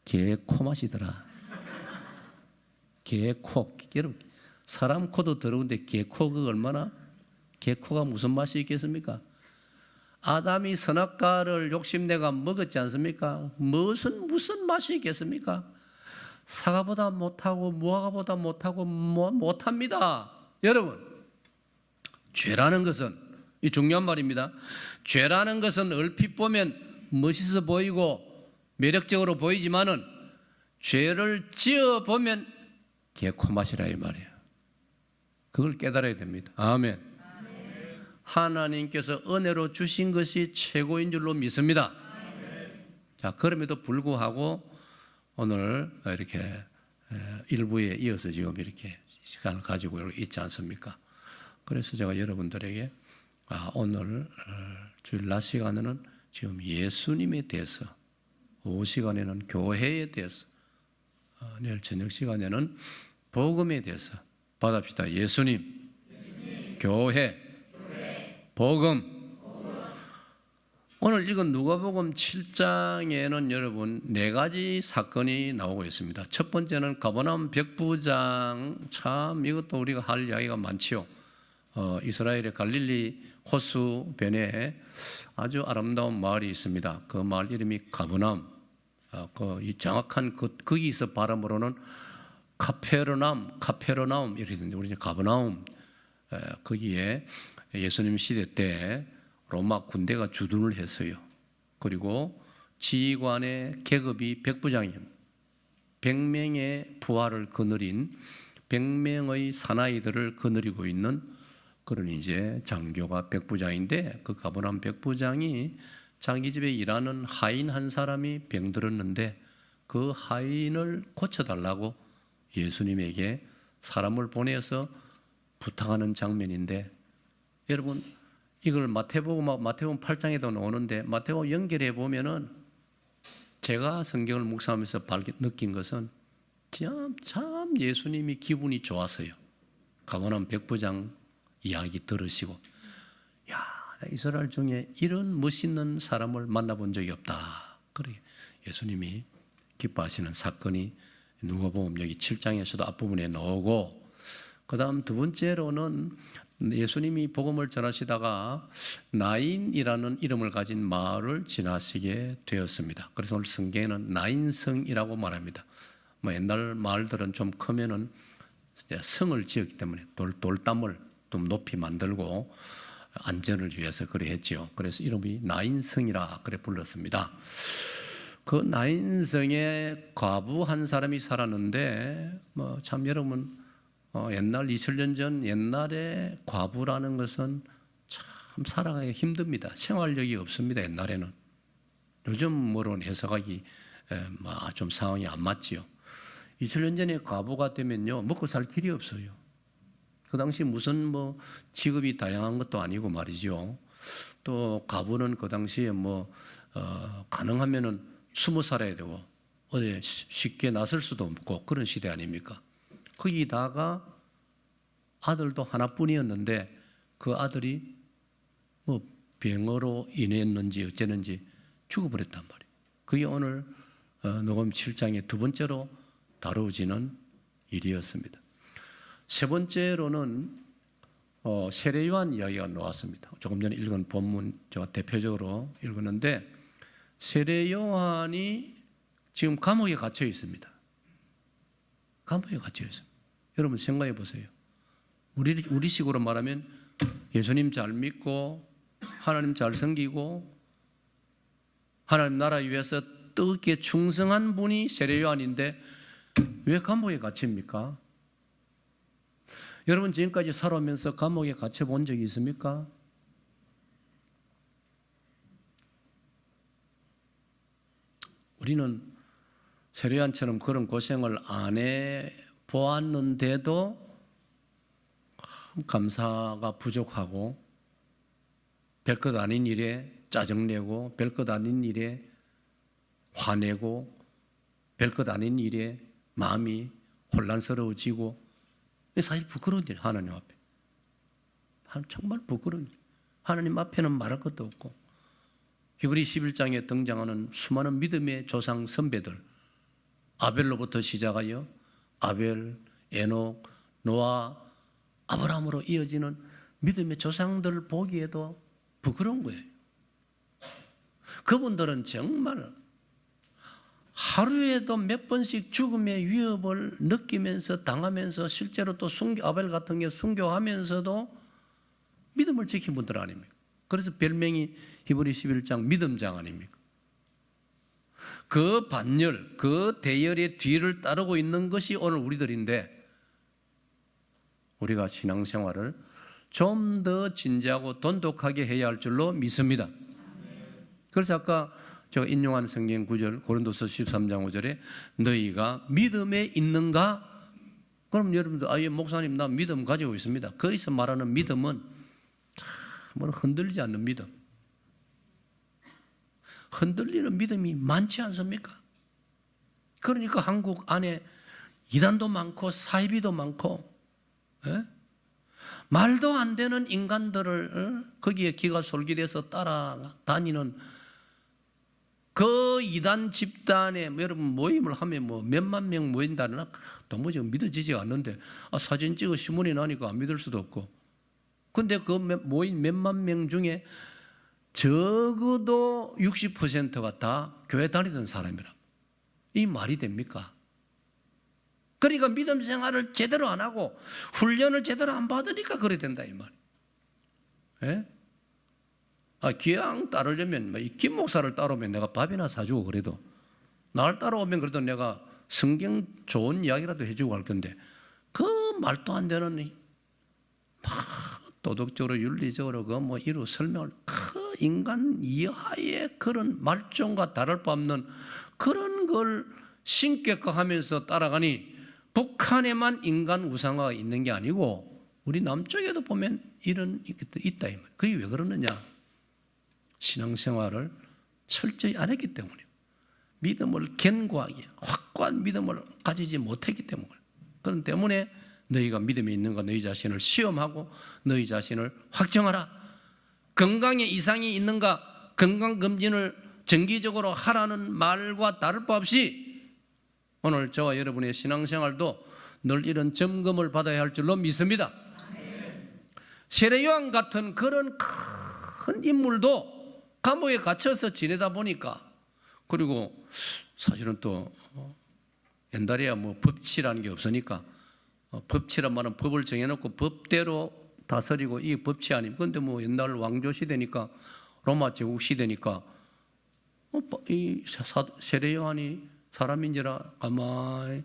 개코 맛이더라. 개코. 여러분 사람 코도 더러운데 개코 그 얼마나? 개코가 무슨 맛이 있겠습니까? 아담이 선악과를 욕심내가 먹었지 않습니까? 무슨 맛이 있겠습니까? 사과보다 못하고 무화과보다 못하고 못합니다. 여러분 죄라는 것은 이 중요한 말입니다. 죄라는 것은 얼핏 보면 멋있어 보이고 매력적으로 보이지만은 죄를 지어 보면 개코 맛이라 이 말이에요. 그걸 깨달아야 됩니다. 아멘. 하나님께서 은혜로 주신 것이 최고인 줄로 믿습니다. 자, 그럼에도 불구하고 오늘 이렇게 일부에 이어서 지금 이렇게 시간을 가지고 있지 않습니까? 그래서 제가 여러분들에게 오늘 주일 낮 시간에는 지금 예수님에 대해서, 오후 시간에는 교회에 대해서, 내일 저녁 시간에는 복음에 대해서 받읍시다. 예수님, 교회, 복음. 오늘 읽은 누가복음 7장에는 여러분 4가지 사건이 나오고 있습니다. 첫 번째는 가버나움 백부장, 참 이것도 우리가 할 이야기가 많지요. 이스라엘의 갈릴리 호수변에 아주 아름다운 마을이 있습니다. 그 마을 이름이 가버나움. 이 정확한 거기서 발음으로는 카페르나움 이렇게 되는데 우리는 가버나움. 거기에 예수님 시대 때 로마 군대가 주둔을 했어요. 그리고 지휘관의 계급이 백부장이에요. 100명의 부하를 거느린 100명의 사나이들을 거느리고 있는 그런 이제 장교가 백부장인데 그 가버나움 백부장이 자기 집에 일하는 하인 한 사람이 병들었는데 그 하인을 고쳐달라고 예수님에게 사람을 보내서 부탁하는 장면인데 여러분 이걸 마태복음 8장에도 나오는데 마태복음 연결해 보면은 제가 성경을 묵상하면서 느낀 것은 참 참 예수님이 기분이 좋아서요. 가버나움 백부장 이야기 들으시고, 야, 이스라엘 중에 이런 멋있는 사람을 만나본 적이 없다. 그래 예수님이 기뻐하시는 사건이 누가복음 여기 7장에서도 앞부분에 나오고, 그 다음 두 번째로는 예수님이 복음을 전하시다가 나인이라는 이름을 가진 마을을 지나시게 되었습니다. 그래서 오늘 성경에는 나인성이라고 말합니다. 뭐 옛날 마을들은 좀 크면은 성을 지었기 때문에 돌담을 좀 높이 만들고 안전을 위해서 그래 했죠. 그래서 이름이 나인성이라 그래 불렀습니다. 그 나인성에 과부 한 사람이 살았는데, 뭐 참 여러분 옛날 2000년 전 옛날에 과부라는 것은 참 살아가기 힘듭니다. 생활력이 없습니다. 옛날에는. 요즘으로는 해석하기 좀 상황이 안 맞지요. 2000년 전에 과부가 되면요 먹고 살 길이 없어요. 그 당시 무슨 뭐 직업이 다양한 것도 아니고 말이죠. 또 과부는 그 당시에 가능하면은 숨어 살아야 되고 어디 쉽게 나설 수도 없고 그런 시대 아닙니까? 거기다가 아들도 하나뿐이었는데 그 아들이 뭐 병으로 인했는지 어쨌는지 죽어버렸단 말이에요. 그게 오늘 녹음 7장의 두 번째로 다루어지는 일이었습니다. 세 번째로는 세례 요한 이야기가 나왔습니다. 조금 전에 읽은 본문 제가 대표적으로 읽었는데, 세례 요한이 지금 감옥에 갇혀 있습니다. 감옥에 갇혀 있습니다. 여러분 생각해 보세요. 우리 식으로 말하면 예수님 잘 믿고 하나님 잘 섬기고 하나님 나라 위해서 뜨겁게 충성한 분이 세례 요한인데 왜 감옥에 갇힙니까? 여러분 지금까지 살아오면서 감옥에 갇혀 본 적이 있습니까? 우리는 세례 요한처럼 그런 고생을 안 해 보았는데도 감사가 부족하고 별것 아닌 일에 짜증내고 별것 아닌 일에 화내고 별것 아닌 일에 마음이 혼란스러워지고, 사실 부끄러운 일, 하나님 앞에 정말 부끄러운 일. 하나님 앞에는 말할 것도 없고, 히브리 11장에 등장하는 수많은 믿음의 조상 선배들, 아벨로부터 시작하여 아벨, 에녹, 노아, 아브라함으로 이어지는 믿음의 조상들 보기에도 부끄러운 거예요. 그분들은 정말 하루에도 몇 번씩 죽음의 위협을 느끼면서 당하면서 실제로 또 아벨 같은 게 순교하면서도 믿음을 지킨 분들 아닙니까? 그래서 별명이 히브리 11장 믿음장 아닙니까? 그 반열, 그 대열의 뒤를 따르고 있는 것이 오늘 우리들인데, 우리가 신앙생활을 좀 더 진지하고 돈독하게 해야 할 줄로 믿습니다. 그래서 아까 제가 인용한 성경 구절 고린도서 13장 5절에 너희가 믿음에 있는가? 그럼 여러분들 목사님 나 믿음 가지고 있습니다. 거기서 말하는 믿음은 참 흔들리지 않는 믿음. 흔들리는 믿음이 많지 않습니까? 그러니까 한국 안에 이단도 많고 사이비도 많고, 말도 안 되는 인간들을 거기에 기가 솔깃해서 따라다니는 그 이단 집단에 여러분 모임을 하면 몇만 명 모인다나 도무지 믿어지지 않는데, 사진 찍어 신문에 나니까 안 믿을 수도 없고, 근데 그 모인 몇만 명 중에 적어도 60%가 다 교회 다니던 사람이라. 이 말이 됩니까? 그러니까 믿음 생활을 제대로 안 하고 훈련을 제대로 안 받으니까 그래 된다 이 말. 예? 기왕 따르려면 김 목사를 따라오면 내가 밥이나 사주고 그래도, 나를 따라오면 그래도 내가 성경 좋은 이야기라도 해주고 할 건데, 그 말도 안 되는 도덕적으로 윤리적으로 이루 설명을 그 인간 이하의 그런 말종과 다를 바 없는 그런 걸 신격화하면서 따라가니, 북한에만 인간 우상화가 있는 게 아니고 우리 남쪽에도 보면 이런 것들이 있다 이 말. 그게 왜 그러느냐? 신앙생활을 철저히 안 했기 때문이에요. 믿음을 견고하게 확고한 믿음을 가지지 못했기 때문에 그런 때문에 너희가 믿음이 있는가 너희 자신을 시험하고 너희 자신을 확정하라. 건강에 이상이 있는가 건강검진을 정기적으로 하라는 말과 다를 바 없이 오늘 저와 여러분의 신앙생활도 늘 이런 점검을 받아야 할 줄로 믿습니다. 세례요한 같은 그런 큰 인물도 감옥에 갇혀서 지내다 보니까, 그리고 사실은 또 옛날에야 뭐 법치라는 게 없으니까 법치란 말은 법을 정해놓고 법대로 다스리고 이 법치 아님. 그런데 뭐 옛날 왕조 시대니까 로마 제국 시대니까 이 세례요한이 사람인지라 가만히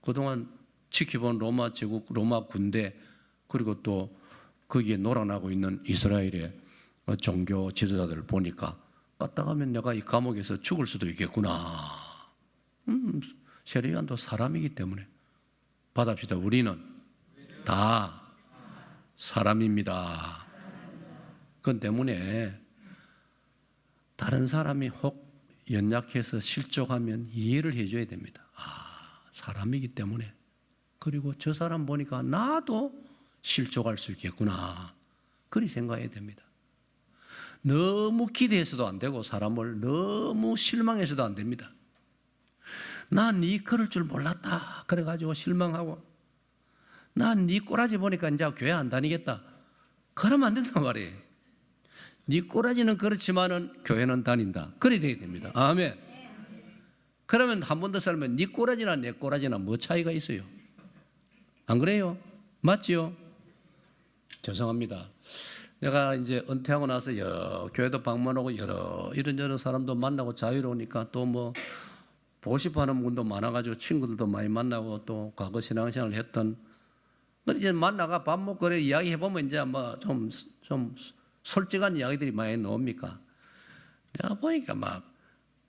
그동안 지켜본 로마 제국, 로마 군대, 그리고 또 거기에 놀아나고 있는 이스라엘의 종교 지도자들을 보니까 까딱하면 내가 이 감옥에서 죽을 수도 있겠구나. 세례요한도 사람이기 때문에 받합시다. 우리는 다 사람입니다. 그것 때문에 다른 사람이 혹 연약해서 실족하면 이해를 해줘야 됩니다. 사람이기 때문에. 그리고 저 사람 보니까 나도 실족할 수 있겠구나. 그리 생각해야 됩니다. 너무 기대해서도 안 되고 사람을 너무 실망해서도 안 됩니다. 난 네 그럴 줄 몰랐다. 그래가지고 실망하고 난 네 꼬라지 보니까 이제 교회 안 다니겠다. 그러면 안 된단 말이에요. 네 꼬라지는 그렇지만은 교회는 다닌다. 그래야 됩니다. 아멘. 그러면 한 번 더 살면 네 꼬라지나 내 꼬라지나 뭐 차이가 있어요? 안 그래요? 맞지요? 죄송합니다. 내가 이제 은퇴하고 나서 여러 교회도 방문하고 여러 이런저런 사람도 만나고 자유로우니까 또 뭐 보고 싶어하는 분도 많아가지고 친구들도 많이 만나고 또 과거 신앙생활을 했던, 이제 만나가 밥 먹고 그래 이야기 해보면 이제 뭐 좀 솔직한 이야기들이 많이 나옵니까? 내가 보니까 막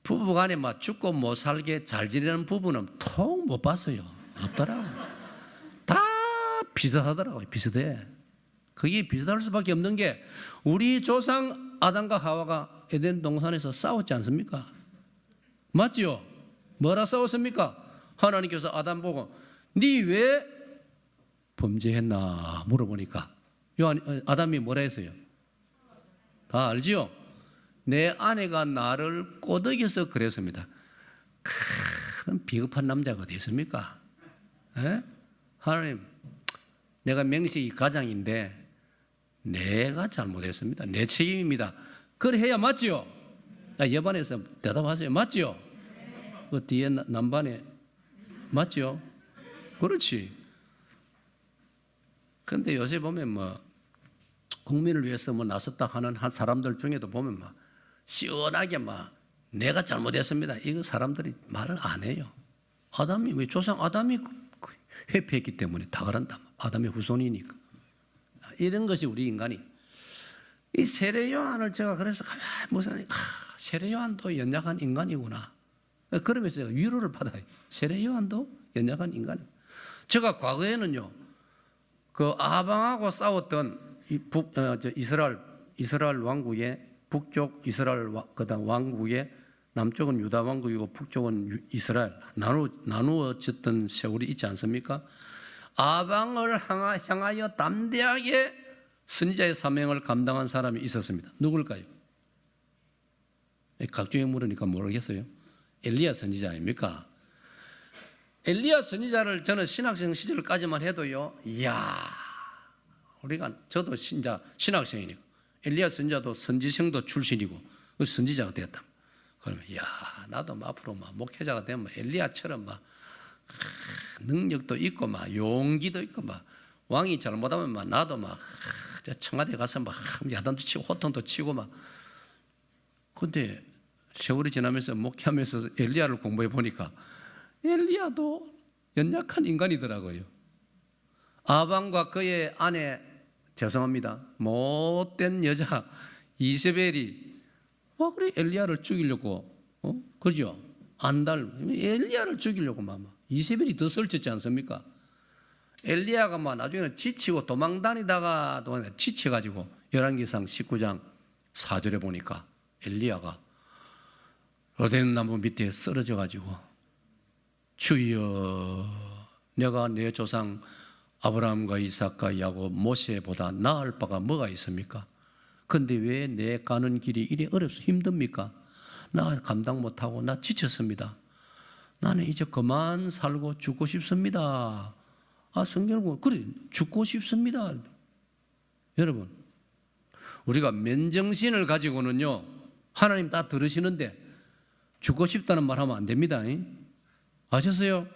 부부간에 막 죽고 못 살게 잘 지내는 부부는 통 못 봤어요. 없더라고. 다 비슷하더라고요. 비슷해. 그게 비슷할 수밖에 없는 게 우리 조상 아담과 하와가 에덴 동산에서 싸웠지 않습니까? 맞지요? 뭐라 싸웠습니까? 하나님께서 아담 보고 네 왜 범죄했나 물어보니까 아담이 뭐라 했어요? 다 알지요? 내 아내가 나를 꼬드겨서 그랬습니다. 큰 비겁한 남자가 어디 있습니까? 에? 하나님, 내가 명식이 가장인데 내가 잘못했습니다. 내 책임입니다. 그래 해야 맞지요? 여반에서 대답하세요. 맞지요? 그 뒤에 남반에 맞지요? 그렇지. 그런데 요새 보면 뭐 국민을 위해서 뭐 나섰다 하는 사람들 중에도 보면 막 시원하게 막 내가 잘못했습니다. 이거 사람들이 말을 안 해요. 아담이 왜 조상 아담이 회피했기 때문에 다 그런다. 아담의 후손이니까. 이런 것이 우리 인간이. 이 세례요한을 제가 그래서 가만히 묵상하니 세례요한도 연약한 인간이구나. 그러면서 제가 위로를 받아요. 세례요한도 연약한 인간이고. 제가 과거에는요, 그 아방하고 싸웠던 이스라엘 왕국의 북쪽 이스라엘 그다음 왕국의 남쪽은 유다 왕국이고 북쪽은 이스라엘 나누어졌던 세월이 있지 않습니까? 아방을 향하여 담대하게 선지자의 사명을 감당한 사람이 있었습니다. 누굴까요? 각종에 물으니까 모르겠어요. 엘리야 선지자 아닙니까? 엘리야 선지자를 저는 신학생 시절까지만 해도요, 이야, 저도 신학생이니까 엘리야 선지자도 선지생도 출신이고 선지자가 되었다. 그러면 이야, 나도 앞으로 목회자가 되면 엘리야처럼 능력도 있고 용기도 있고 왕이 잘못하면 나도 청와대 가서 야단도 치고 호통도 치고 근데 세월이 지나면서 목회하면서 엘리야를 공부해 보니까 엘리야도 연약한 인간이더라고요. 아방과 그의 아내, 죄송합니다, 못된 여자 이세벨이 그래 엘리야를 죽이려고 그죠? 엘리야를 죽이려고 이세벨이 더 설쳤지 않습니까? 엘리야가 나중에는 지치고 도망다니다가 지쳐가지고 열왕기상 19장 4절에 보니까 엘리야가 로뎀나무 밑에 쓰러져가지고 주여 내가 내 조상 아브라함과 이삭과 야곱 모세보다 나을 바가 뭐가 있습니까? 그런데 왜 내 가는 길이 이리 힘듭니까? 나 감당 못하고 나 지쳤습니다. 나는 이제 그만 살고 죽고 싶습니다. 성경을 보면 그래 죽고 싶습니다. 여러분, 우리가 맨정신을 가지고는요 하나님 다 들으시는데 죽고 싶다는 말 하면 안 됩니다. 아셨어요?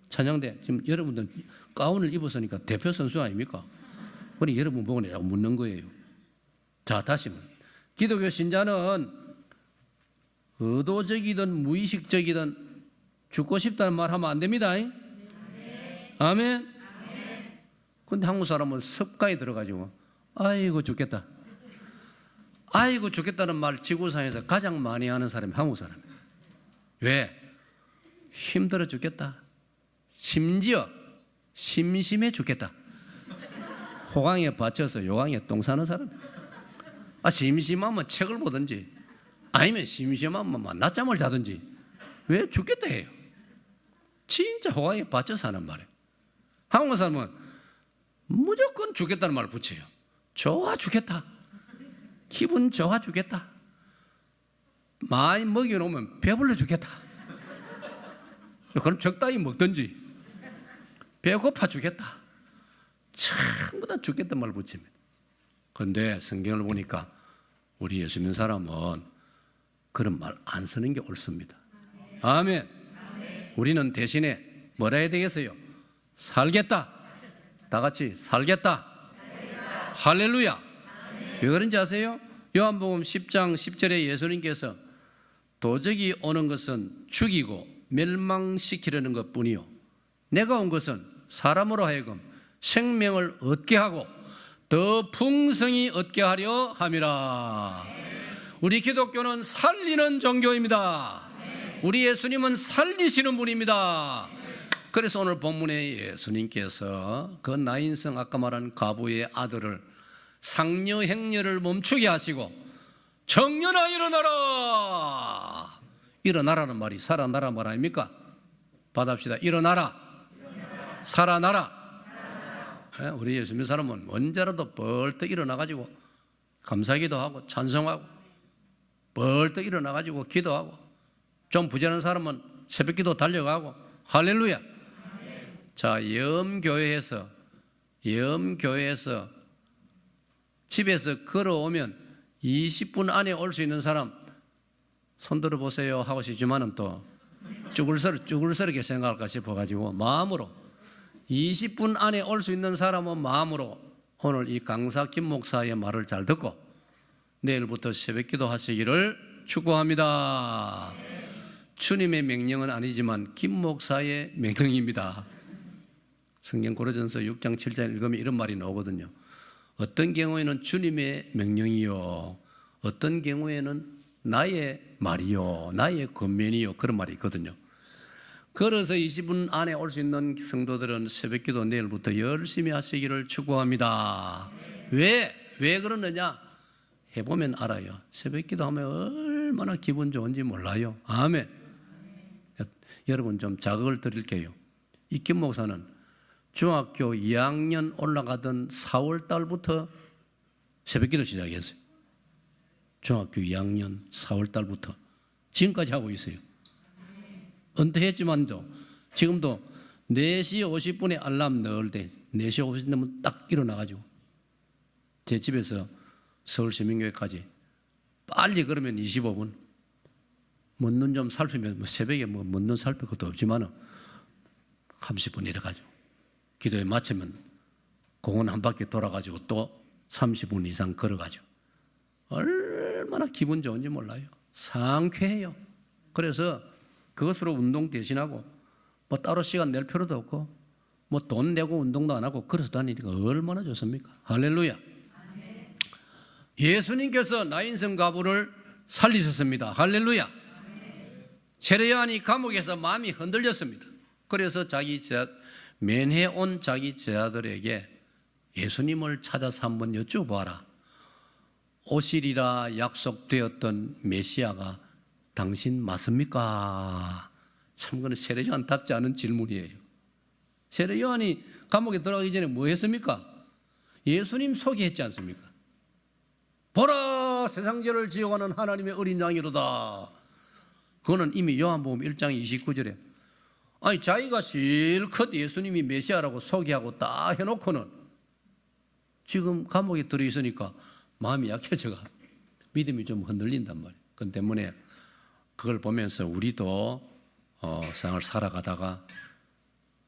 찬양대 지금 여러분들 가운을 입었으니까 대표 선수 아닙니까? 그러니 여러분 보고 내가 묻는 거예요. 자, 다시 기독교 신자는 의도적이든 무의식적이든 죽고 싶다는 말 하면 안 됩니다. 아멘. 근데 한국 사람은 습관이 들어가지고 아이고 죽겠다. 아이고 죽겠다는 말 지구상에서 가장 많이 하는 사람이 한국 사람이에요. 왜? 힘들어 죽겠다. 심지어 심심해 죽겠다. 호강에 받쳐서 요강에 똥 싸는 사람. 심심하면 책을 보든지 아니면 심심하면 낮잠을 자든지 왜 죽겠다 해요. 진짜 호강에 받쳐서 하는 말이에요. 한국 사람은 무조건 죽겠다는 말을 붙여요. 좋아 죽겠다. 기분 좋아 죽겠다. 많이 먹여놓으면 배불러 죽겠다. 그럼 적당히 먹든지 배고파 죽겠다. 전부 다 죽겠다는 말을 붙입니다. 그런데 성경을 보니까 우리 예수 믿는 사람은 그런 말 안 쓰는 게 옳습니다. 아멘. 우리는 대신에 뭐라 해야 되겠어요? 살겠다. 다 같이 살겠다. 할렐루야. 왜 그런지 아세요? 요한복음 10장 10절에 예수님께서 도적이 오는 것은 죽이고 멸망시키려는 것뿐이요 내가 온 것은 사람으로 하여금 생명을 얻게 하고 더 풍성히 얻게 하려 함이라. 우리 기독교는 살리는 종교입니다. 우리 예수님은 살리시는 분입니다. 그래서 오늘 본문에 예수님께서 그 나인성 아까 말한 과부의 아들을 상녀 행렬을 멈추게 하시고 정년아 일어나라. 일어나라는 말이 살아나라 말 아닙니까? 받아봅시다. 일어나라. 살아나라. 우리 예수 믿는 사람은 언제라도 벌떡 일어나가지고 감사기도 하고 찬송하고 벌떡 일어나가지고 기도하고 좀 부지런한 사람은 새벽기도 달려가고 할렐루야. 자, 염교회에서 집에서 걸어오면 20분 안에 올 수 있는 사람 손 들어보세요 하고 싶지만은 또 쭈글스럽게 생각할까 싶어가지고 마음으로 20분 안에 올 수 있는 사람은 마음으로 오늘 이 강사 김 목사의 말을 잘 듣고 내일부터 새벽기도 하시기를 축복합니다. 주님의 명령은 아니지만 김 목사의 명령입니다. 성경 고린도전서 6장 7장 읽으면 이런 말이 나오거든요. 어떤 경우에는 주님의 명령이요, 어떤 경우에는 나의 말이요, 나의 권면이요, 그런 말이 있거든요. 걸어서 20분 안에 올 수 있는 성도들은 새벽기도 내일부터 열심히 하시기를 축복합니다. 왜 그러느냐? 해보면 알아요. 새벽기도 하면 얼마나 기분 좋은지 몰라요. 아멘. 여러분 좀 자극을 드릴게요. 이 김 목사는 중학교 2학년 올라가던 4월 달부터 새벽기도 시작했어요. 중학교 2학년 4월 달부터 지금까지 하고 있어요. 은퇴했지만도 지금도 4시 50분에 알람 넣을 때 4시 50분 되면 딱 일어나가지고 제 집에서 서울시민교회까지 빨리 그러면 25분 먼 눈 좀 살피면 새벽에 먼 눈 살필 것도 없지만 30분 이래가지고 기도에 마치면 공원 한 바퀴 돌아가지고 또 30분 이상 걸어가지고 얼마나 기분 좋은지 몰라요. 상쾌해요. 그래서 그것으로 운동 대신하고 뭐 따로 시간 낼 필요도 없고 뭐 돈 내고 운동도 안 하고 걸어서 다니니까 얼마나 좋습니까? 할렐루야. 예수님께서 나인성 과부를 살리셨습니다. 할렐루야. 세례요한이 감옥에서 마음이 흔들렸습니다. 그래서 면회 온 자기 제자들에게 예수님을 찾아서 한번 여쭤봐라. 오시리라 약속되었던 메시아가 당신 맞습니까? 참 그는 세례요한답지 않은 질문이에요. 세례 요한이 감옥에 들어가기 전에 뭐 했습니까? 예수님 소개했지 않습니까? 보라, 세상 죄를 지어가는 하나님의 어린 양이로다. 그거는 이미 요한복음 1장 29절에 아니 자기가 실컷 예수님이 메시아라고 소개하고 딱 해놓고는 지금 감옥에 들어있으니까 마음이 약해져가 믿음이 좀 흔들린단 말이에요. 그 때문에 그걸 보면서 우리도 세상을 살아가다가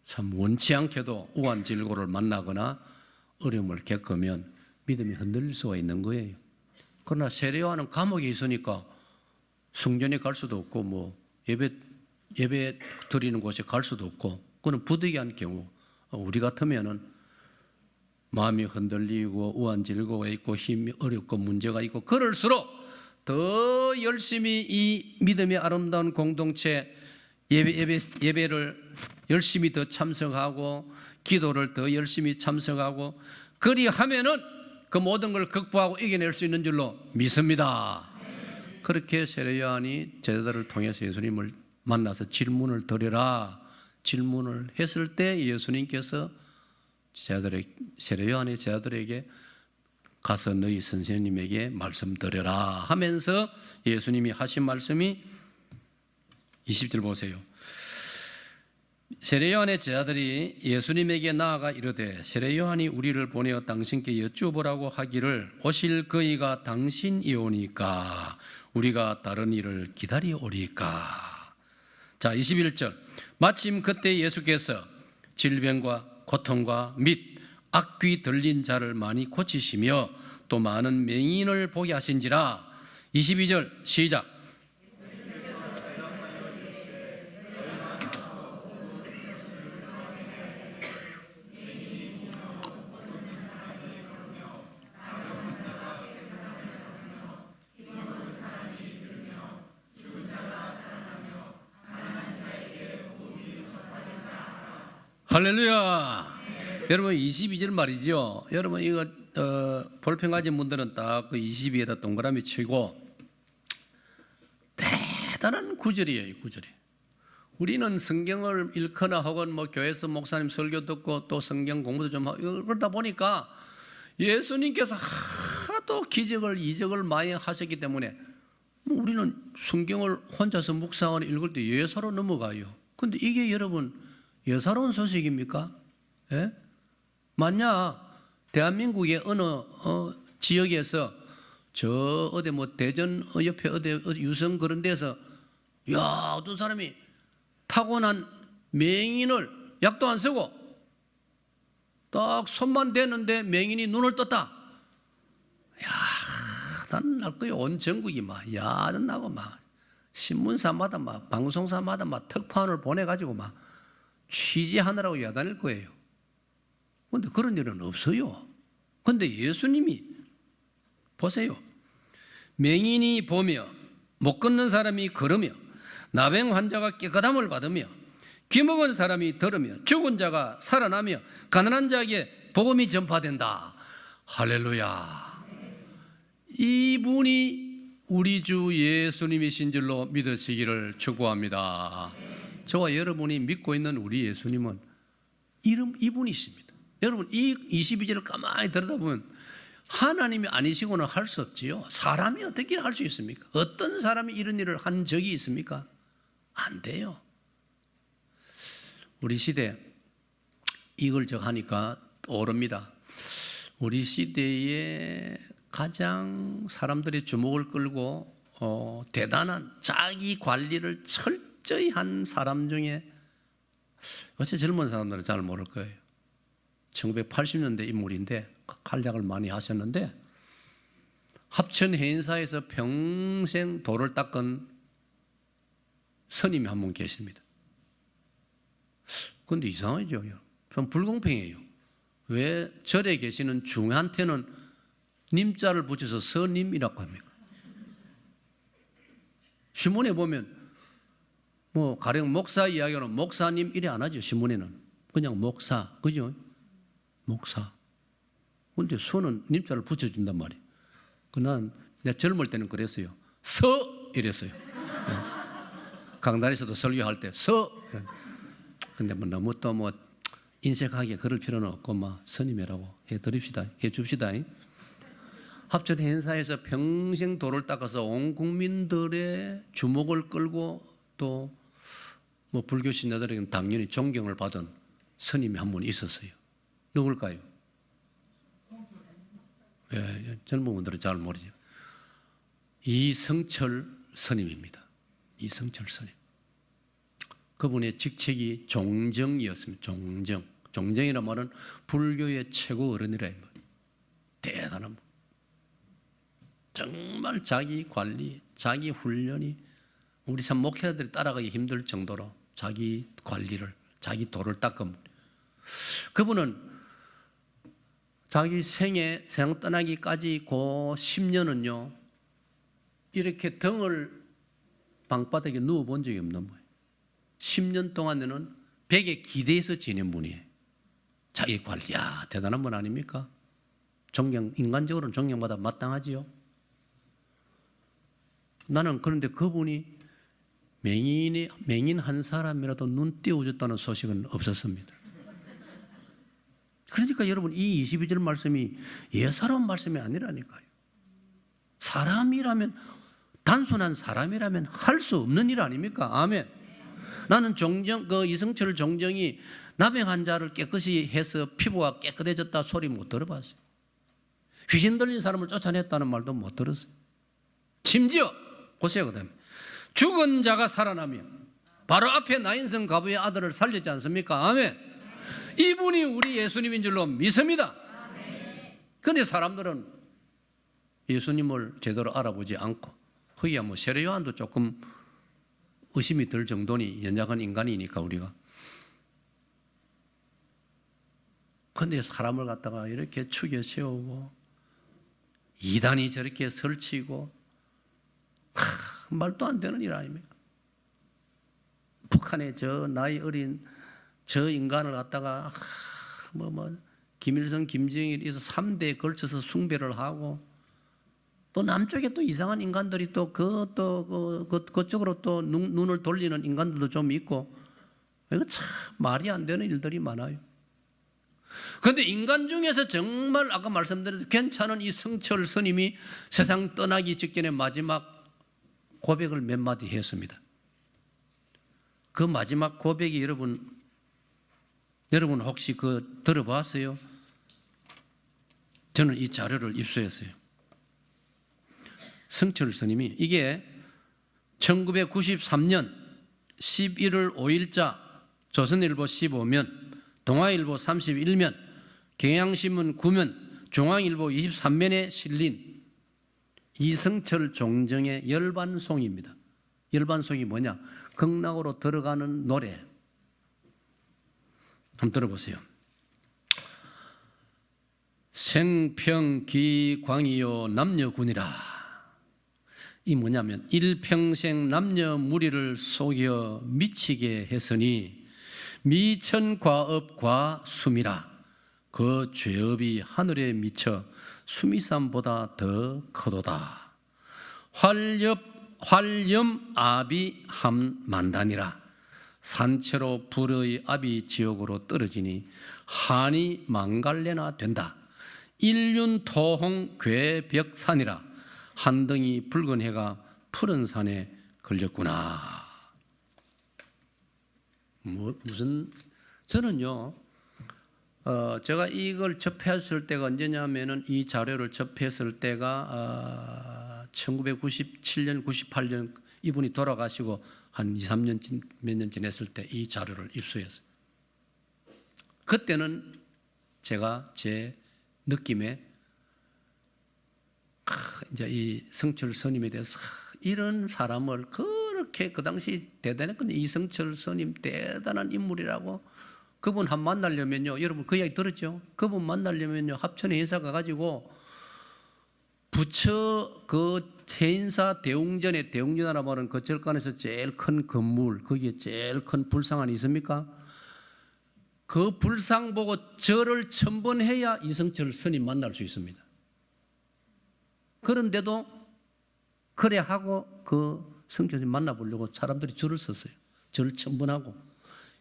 참 원치 않게도 우환질고를 만나거나 어려움을 겪으면 믿음이 흔들릴 수가 있는 거예요. 그러나 세례 요한은 감옥에 있으니까 성전에 갈 수도 없고 뭐 예배 드리는 곳에 갈 수도 없고 그는 부득이한 경우 우리 같으면은 마음이 흔들리고 우환질고가 있고 힘이 어렵고 문제가 있고 그럴수록 더 열심히 이 믿음의 아름다운 공동체 예배를 열심히 더 참석하고 기도를 더 열심히 참석하고 그리하면은 그 모든 걸 극복하고 이겨낼 수 있는 줄로 믿습니다. 그렇게 세례 요한이 제자들을 통해서 예수님을 만나서 질문을 드려라. 질문을 했을 때 예수님께서 세례 요한의 제자들에게 가서 너희 선생님에게 말씀 드려라 하면서 예수님이 하신 말씀이 20절 보세요. 세례 요한의 제자들이 예수님에게 나아가 이르되 세례 요한이 우리를 보내어 당신께 여쭈어보라고 하기를 오실 그이가 당신이오니까 우리가 다른 일을 기다리오리까. 자 21절 마침 그때 예수께서 질병과 고통과 및 악귀 들린 자를 많이 고치시며 또 많은 맹인을 보게 하신지라. 22절 시작. 할렐루야. 여러분 22절 말이죠. 여러분 이거 볼펜 가진 분들은 딱 그 22에다 동그라미 치고 대단한 구절이에요. 이 구절이. 우리는 성경을 읽거나 혹은 뭐 교회에서 목사님 설교 듣고 또 성경 공부도 좀 하고 그러다 보니까 예수님께서 하도 기적을 이적을 많이 하셨기 때문에 우리는 성경을 혼자서 묵상하거나 읽을 때 예사로 넘어가요. 근데 이게 여러분 예사로운 소식입니까? 예? 만약 대한민국의 어느 지역에서 저 어디 뭐 대전 옆에 어디 유성 그런 데서 야 어떤 사람이 타고난 맹인을 약도 안 쓰고 딱 손만 대는데 맹인이 눈을 떴다. 야, 난 날 거예요. 온 전국이 막 야단나고 막 신문사마다 막 방송사마다 막 특파원을 보내가지고 막 취재하느라고 야단일 거예요. 그런데 그런 일은 없어요. 그런데 예수님이 보세요. 맹인이 보며 못 걷는 사람이 걸으며 나병 환자가 깨끗함을 받으며 귀먹은 사람이 들으며 죽은 자가 살아나며 가난한 자에게 복음이 전파된다. 할렐루야. 이분이 우리 주 예수님이신 줄로 믿으시기를 축복합니다. 저와 여러분이 믿고 있는 우리 예수님은 이분이십니다. 여러분 이 22절을 가만히 들여다보면 하나님이 아니시고는 할 수 없지요. 사람이 어떻게 할 수 있습니까? 어떤 사람이 이런 일을 한 적이 있습니까? 안 돼요. 우리 시대 이걸 저 하니까 떠오릅니다. 우리 시대에 가장 사람들의 주목을 끌고 대단한 자기 관리를 철저히 한 사람 중에 어째 젊은 사람들은 잘 모를 거예요. 1980년대 인물인데 활약을 많이 하셨는데 합천 해인사에서 평생 돌을 닦은 스님이 한 분 계십니다. 그런데 이상하죠. 좀 불공평해요. 왜 절에 계시는 중한테는 님자를 붙여서 스님이라고 합니까? 신문에 보면 뭐 가령 목사 이야기는 목사님 이래 안 하죠. 신문에는 그냥 목사, 그죠? 목사. 근데 서는 님자를 붙여준단 말이에요. 난 내가 젊을 때는 그랬어요. 서 이랬어요. 강단에서도 설교할 때 서. 근데 뭐 너무 또 뭐 인색하게 그럴 필요는 없고 막 스님이라고 해드립시다. 해줍시다. 합천 행사에서 평생 도를 닦아서 온 국민들의 주목을 끌고 또 뭐 불교 신자들에게는 당연히 존경을 받은 스님이 한 분 있었어요. 누굴까요? 예, 젊은 분들은 잘 모르죠. 이성철 스님입니다. 이성철 스님. 그분의 직책이 종정이었습니다. 종정. 종정이란 말은 불교의 최고 어른이라 말이에요. 대단한 분. 정말 자기 관리, 자기 훈련이 우리 참 목회자들이 따라가기 힘들 정도로 자기 관리를, 자기 도를 닦음. 그분은 자기 세상 떠나기까지 그 10년은요, 이렇게 등을 방바닥에 누워본 적이 없는 거예요. 10년 동안에는 벽에 기대서 지낸 분이에요. 자기 관리, 야, 대단한 분 아닙니까? 존경, 인간적으로는 존경받아 마땅하지요. 나는 그런데 그분이 맹인 한 사람이라도 눈 띄워줬다는 소식은 없었습니다. 그러니까 여러분, 이 22절 말씀이 예사로운 말씀이 아니라니까요. 사람이라면, 단순한 사람이라면 할 수 없는 일 아닙니까? 아멘. 나는 이성철 종정이 남의 환자를 깨끗이 해서 피부가 깨끗해졌다 소리 못 들어봤어요. 귀신 들린 사람을 쫓아냈다는 말도 못 들었어요. 심지어 보세요. 죽은 자가 살아나며 바로 앞에 나인성 가부의 아들을 살렸지 않습니까? 아멘. 이분이 우리 예수님인 줄로 믿습니다. 그런데 사람들은 예수님을 제대로 알아보지 않고 거기야 뭐 세례 요한도 조금 의심이 들 정도니 연약한 인간이니까 우리가. 그런데 사람을 갖다가 이렇게 죽여 세우고 이단이 저렇게 설치고 말도 안 되는 일 아닙니까? 북한의 저 나이 어린 저 인간을 갖다가 김일성, 김정일에서 3대에 걸쳐서 숭배를 하고 또 남쪽에 또 이상한 인간들이 또 그쪽으로 또 눈을 돌리는 인간들도 좀 있고 이거 참 말이 안 되는 일들이 많아요. 그런데 인간 중에서 정말 아까 말씀드린 괜찮은 이 성철 스님이 세상 떠나기 직전에 마지막 고백을 몇 마디 했습니다. 그 마지막 고백이 여러분 혹시 그 들어봤어요? 저는 이 자료를 입수했어요. 성철 스님이 이게 1993년 11월 5일자 조선일보 15면, 동아일보 31면, 경향신문 9면, 중앙일보 23면에 실린 이성철 종정의 열반송입니다. 열반송이 뭐냐? 극락으로 들어가는 노래. 한번 들어보세요. 생평기광이요 남녀군이라. 이 뭐냐면 일평생 남녀 무리를 속여 미치게 했으니 미천과업과 수미라. 그 죄업이 하늘에 미쳐 수미산보다 더 커도다. 활염압이 함만단이라. 산채로 불의 압이 지옥으로 떨어지니 한이 망갈래나 된다. 일륜토홍 괴벽산이라. 한덩이 붉은 해가 푸른 산에 걸렸구나. 저는요, 제가 이걸 접했을 때가 언제냐면은 이 자료를 접했을 때가 1997년, 98년 이분이 돌아가시고 한 2, 3년 몇 년 지냈을 때 이 자료를 입수했어요. 그때는 제가 제 느낌에 이제 이 성철 스님에 대해서 이런 사람을 그렇게 그 당시 대단했거든요. 이성철 스님 대단한 인물이라고. 그분 한 만나려면요, 여러분 그 이야기 들었죠? 그분 만나려면요, 합천에 인사 가가지고 부처 그 해인사 대웅전에, 대웅전이라 말은 그 절간에서 제일 큰 건물, 거기에 제일 큰 불상 안에 있습니까? 그 불상 보고 절을 1000번 해야 이성철 스님 만날 수 있습니다. 그런데도 그래 하고 그 성철 스님 만나보려고 사람들이 줄을 섰어요. 절을 1000번 하고.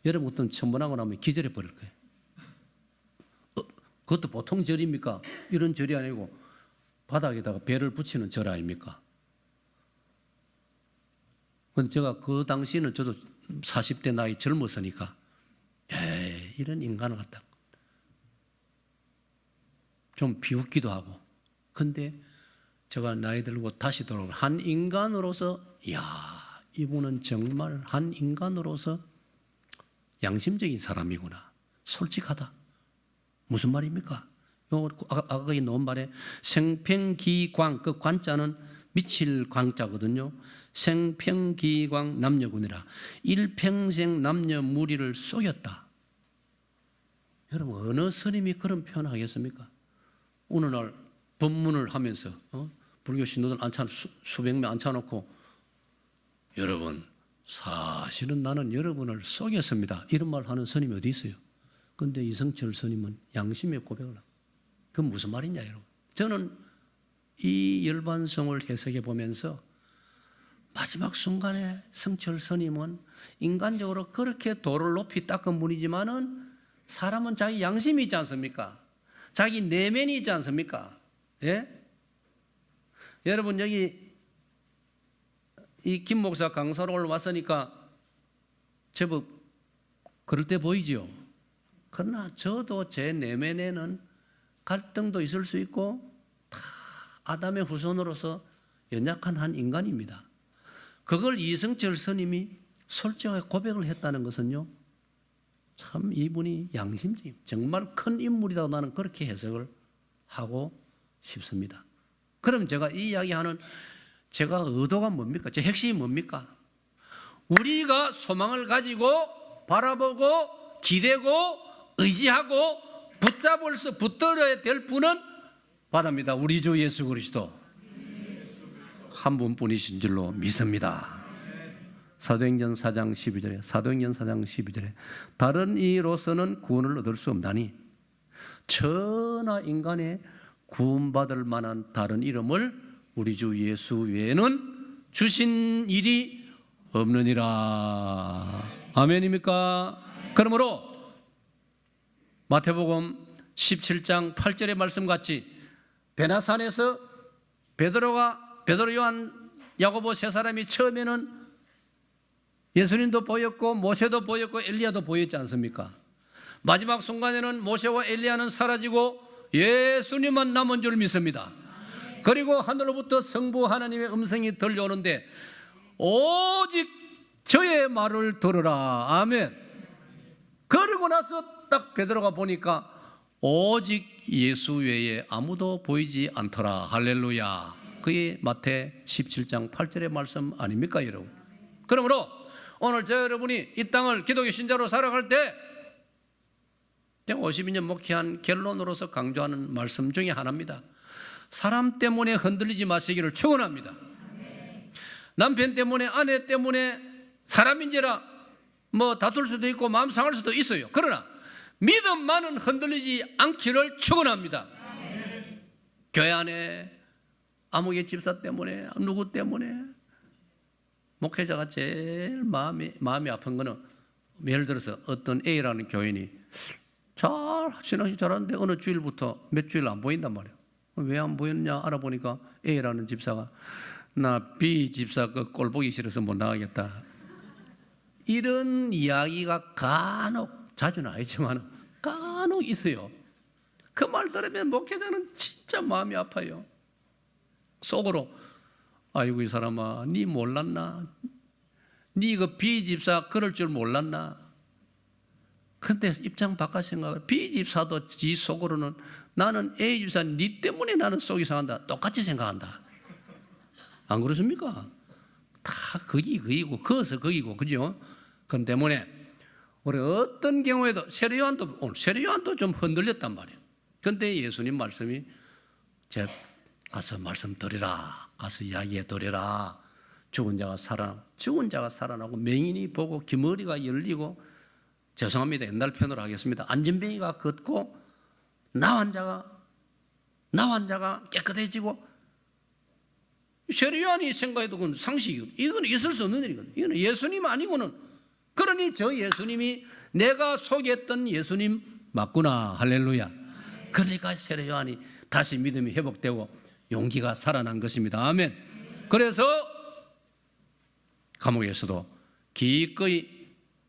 여러분 어떤 1000번 하고 나면 기절해 버릴 거예요. 그것도 보통 절입니까? 이런 절이 아니고 바닥에다가 배를 붙이는 절 아닙니까? 근데 제가 그 당시에는 저도 40대 나이 젊었으니까 이런 인간을 갖다 좀 비웃기도 하고. 근데 제가 나이 들고 다시 돌아오면 한 인간으로서 이야, 이분은 정말 한 인간으로서 양심적인 사람이구나. 솔직하다. 무슨 말입니까? 아까 거기 놓은 말에 생평기광, 그 관자는 미칠 광자거든요. 생평기광 남녀군이라 일평생 남녀 무리를 속였다. 여러분, 어느 스님이 그런 표현을 하겠습니까? 어느 날 법문을 하면서 불교 신도들 수백 명 앉혀놓고 여러분, 사실은 나는 여러분을 속였습니다. 이런 말 하는 스님이 어디 있어요? 그런데 이성철 스님은 양심의 고백을 합니다. 그건 무슨 말이냐, 여러분? 저는 이 열반성을 해석해 보면서 마지막 순간에 성철 스님은 인간적으로 그렇게 도를 높이 닦은 분이지만은 사람은 자기 양심이 있지 않습니까? 자기 내면이 있지 않습니까? 예? 여러분, 여기 이 김 목사 강사로 올라왔으니까 제법 그럴 때 보이지요. 그러나 저도 제 내면에는 갈등도 있을 수 있고 다 아담의 후손으로서 연약한 한 인간입니다. 그걸 이성철 스님이 솔직하게 고백을 했다는 것은요, 참 이분이 양심적인 정말 큰 인물이라고 나는 그렇게 해석을 하고 싶습니다. 그럼 제가 이 이야기하는 제가 의도가 뭡니까? 제 핵심이 뭡니까? 우리가 소망을 가지고 바라보고 기대고 의지하고 붙들어야 될 분은 바랍니다. 우리 주 예수 그리스도 한 분뿐이신 줄로 믿습니다. 사도행전 4장 12절에 다른 이로서는 구원을 얻을 수 없나니 천하 인간의 구원받을 만한 다른 이름을 우리 주 예수 외에는 주신 일이 없느니라. 아멘입니까? 그러므로 마태복음 17장 8절의 말씀같이 베나산에서 베드로, 요한, 야고보 세 사람이 처음에는 예수님도 보였고 모세도 보였고 엘리야도 보였지 않습니까? 마지막 순간에는 모세와 엘리야는 사라지고 예수님만 남은 줄 믿습니다. 그리고 하늘로부터 성부 하나님의 음성이 들려오는데 오직 저의 말을 들으라. 아멘. 그러고 나서 딱 베드로가 보니까 오직 예수 외에 아무도 보이지 않더라. 할렐루야. 그게 마태 17장 8절의 말씀 아닙니까, 여러분? 그러므로 오늘 저 여러분이 이 땅을 기독교 신자로 살아갈 때 제가 52년 목회한 결론으로서 강조하는 말씀 중에 하나입니다. 사람 때문에 흔들리지 마시기를 축원합니다. 남편 때문에, 아내 때문에, 사람인지라 뭐 다툴 수도 있고 마음 상할 수도 있어요. 그러나 믿음만은 흔들리지 않기를 축원합니다. 교회 안에 아무개 집사 때문에, 누구 때문에, 목회자가 제일 마음이 아픈 거는 예를 들어서 어떤 A라는 교인이 신앙이 잘하는데 어느 주일부터 몇 주일 안 보인단 말이에요. 왜 안 보였냐 알아보니까 A라는 집사가 나 B 집사 그 꼴 보기 싫어서 못 나가겠다. 이런 이야기가 간혹, 자주는 아니지만 간혹 있어요. 그 말 들으면 목회자는 진짜 마음이 아파요. 속으로 아이고 이 사람아, 니 몰랐나? 니 그 B 집사 그럴 줄 몰랐나? 근데 입장 바꿔 생각을, B 집사도 지 속으로는 나는 A 집사 니 때문에 나는 속이 상한다 똑같이 생각한다. 안 그렇습니까? 다 거기고 거기서 거기고, 그죠? 그럼 때문에 우리 어떤 경우에도 세례요한도 좀 흔들렸단 말이에요. 그런데 예수님 말씀이 제가 가서 말씀 드리라, 가서 이야기해 드리라. 죽은 자가 살아나고 맹인이 보고 귀머리가 열리고, 죄송합니다, 옛날 표현으로 하겠습니다, 안전뱅이가 걷고 나 환자가 깨끗해지고. 세례요한이 생각해도 그건 상식이고, 이건 있을 수 없는 일이거든요. 이건 예수님 아니고는. 그러니 저 예수님이 내가 속였던 예수님 맞구나. 할렐루야. 그러니까 세례 요한이 다시 믿음이 회복되고 용기가 살아난 것입니다. 아멘. 그래서 감옥에서도 기꺼이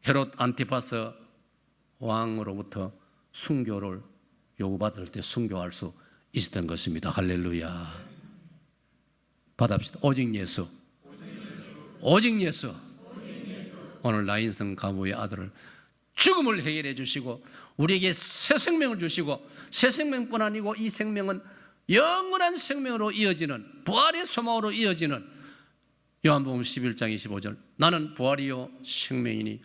헤롯 안티파스 왕으로부터 순교를 요구받을 때 순교할 수 있었던 것입니다. 할렐루야. 받합시다. 오직 예수. 오직 예수. 오늘 나인성 가부의 아들을 죽음을 해결해 주시고 우리에게 새 생명을 주시고 새 생명뿐 아니고 이 생명은 영원한 생명으로 이어지는 부활의 소망으로 이어지는 요한복음 11장 25절 나는 부활이요 생명이니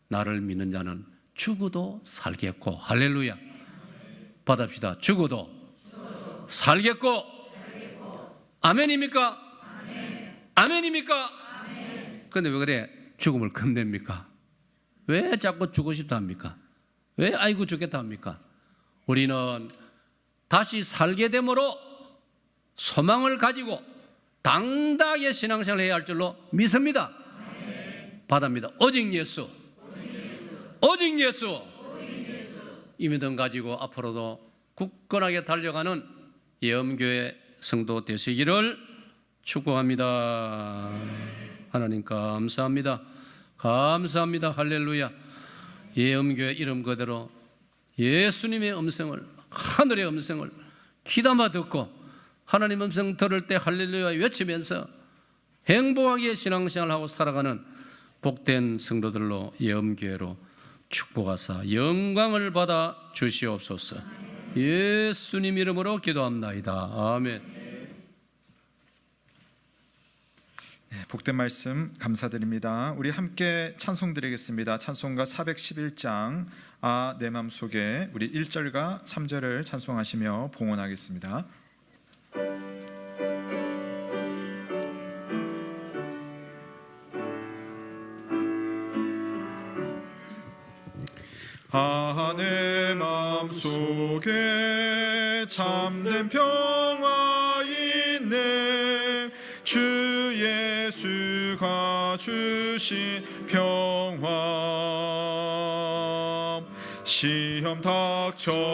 나를 믿는 자는 죽어도 살겠고 할렐루야. 받합시다. 죽어도 살겠고 아멘입니까? 아멘입니까? 그런데 왜 그래? 죽음을 겁냅니까? 왜 자꾸 죽고 싶다 합니까? 왜 아이고 죽겠다 합니까? 우리는 다시 살게 되므로 소망을 가지고 당당하게 신앙생활을 해야 할 줄로 믿습니다. 받합니다. 오직 예수. 오직 예수. 이 믿음 가지고 앞으로도 굳건하게 달려가는 예엄교회 성도 되시기를 축복합니다. 하나님 감사합니다. 감사합니다. 할렐루야. 예엄교회 이름 그대로 예수님의 음성을 하늘의 음성을 귀담아 듣고 하나님 음성 들을 때 할렐루야 외치면서 행복하게 신앙생활하고 살아가는 복된 성도들로 예엄교회로 축복하사 영광을 받아 주시옵소서. 예수님 이름으로 기도합나이다. 아멘. 네, 복된 말씀 감사드립니다. 우리 함께 찬송 드리겠습니다. 찬송가 411장 아 내 맘속에 우리 1절과 3절을 찬송하시며 봉헌하겠습니다. 아 내 맘속에 참된 평화 있네 주 예수가 주신 평화 시험 닥쳐와도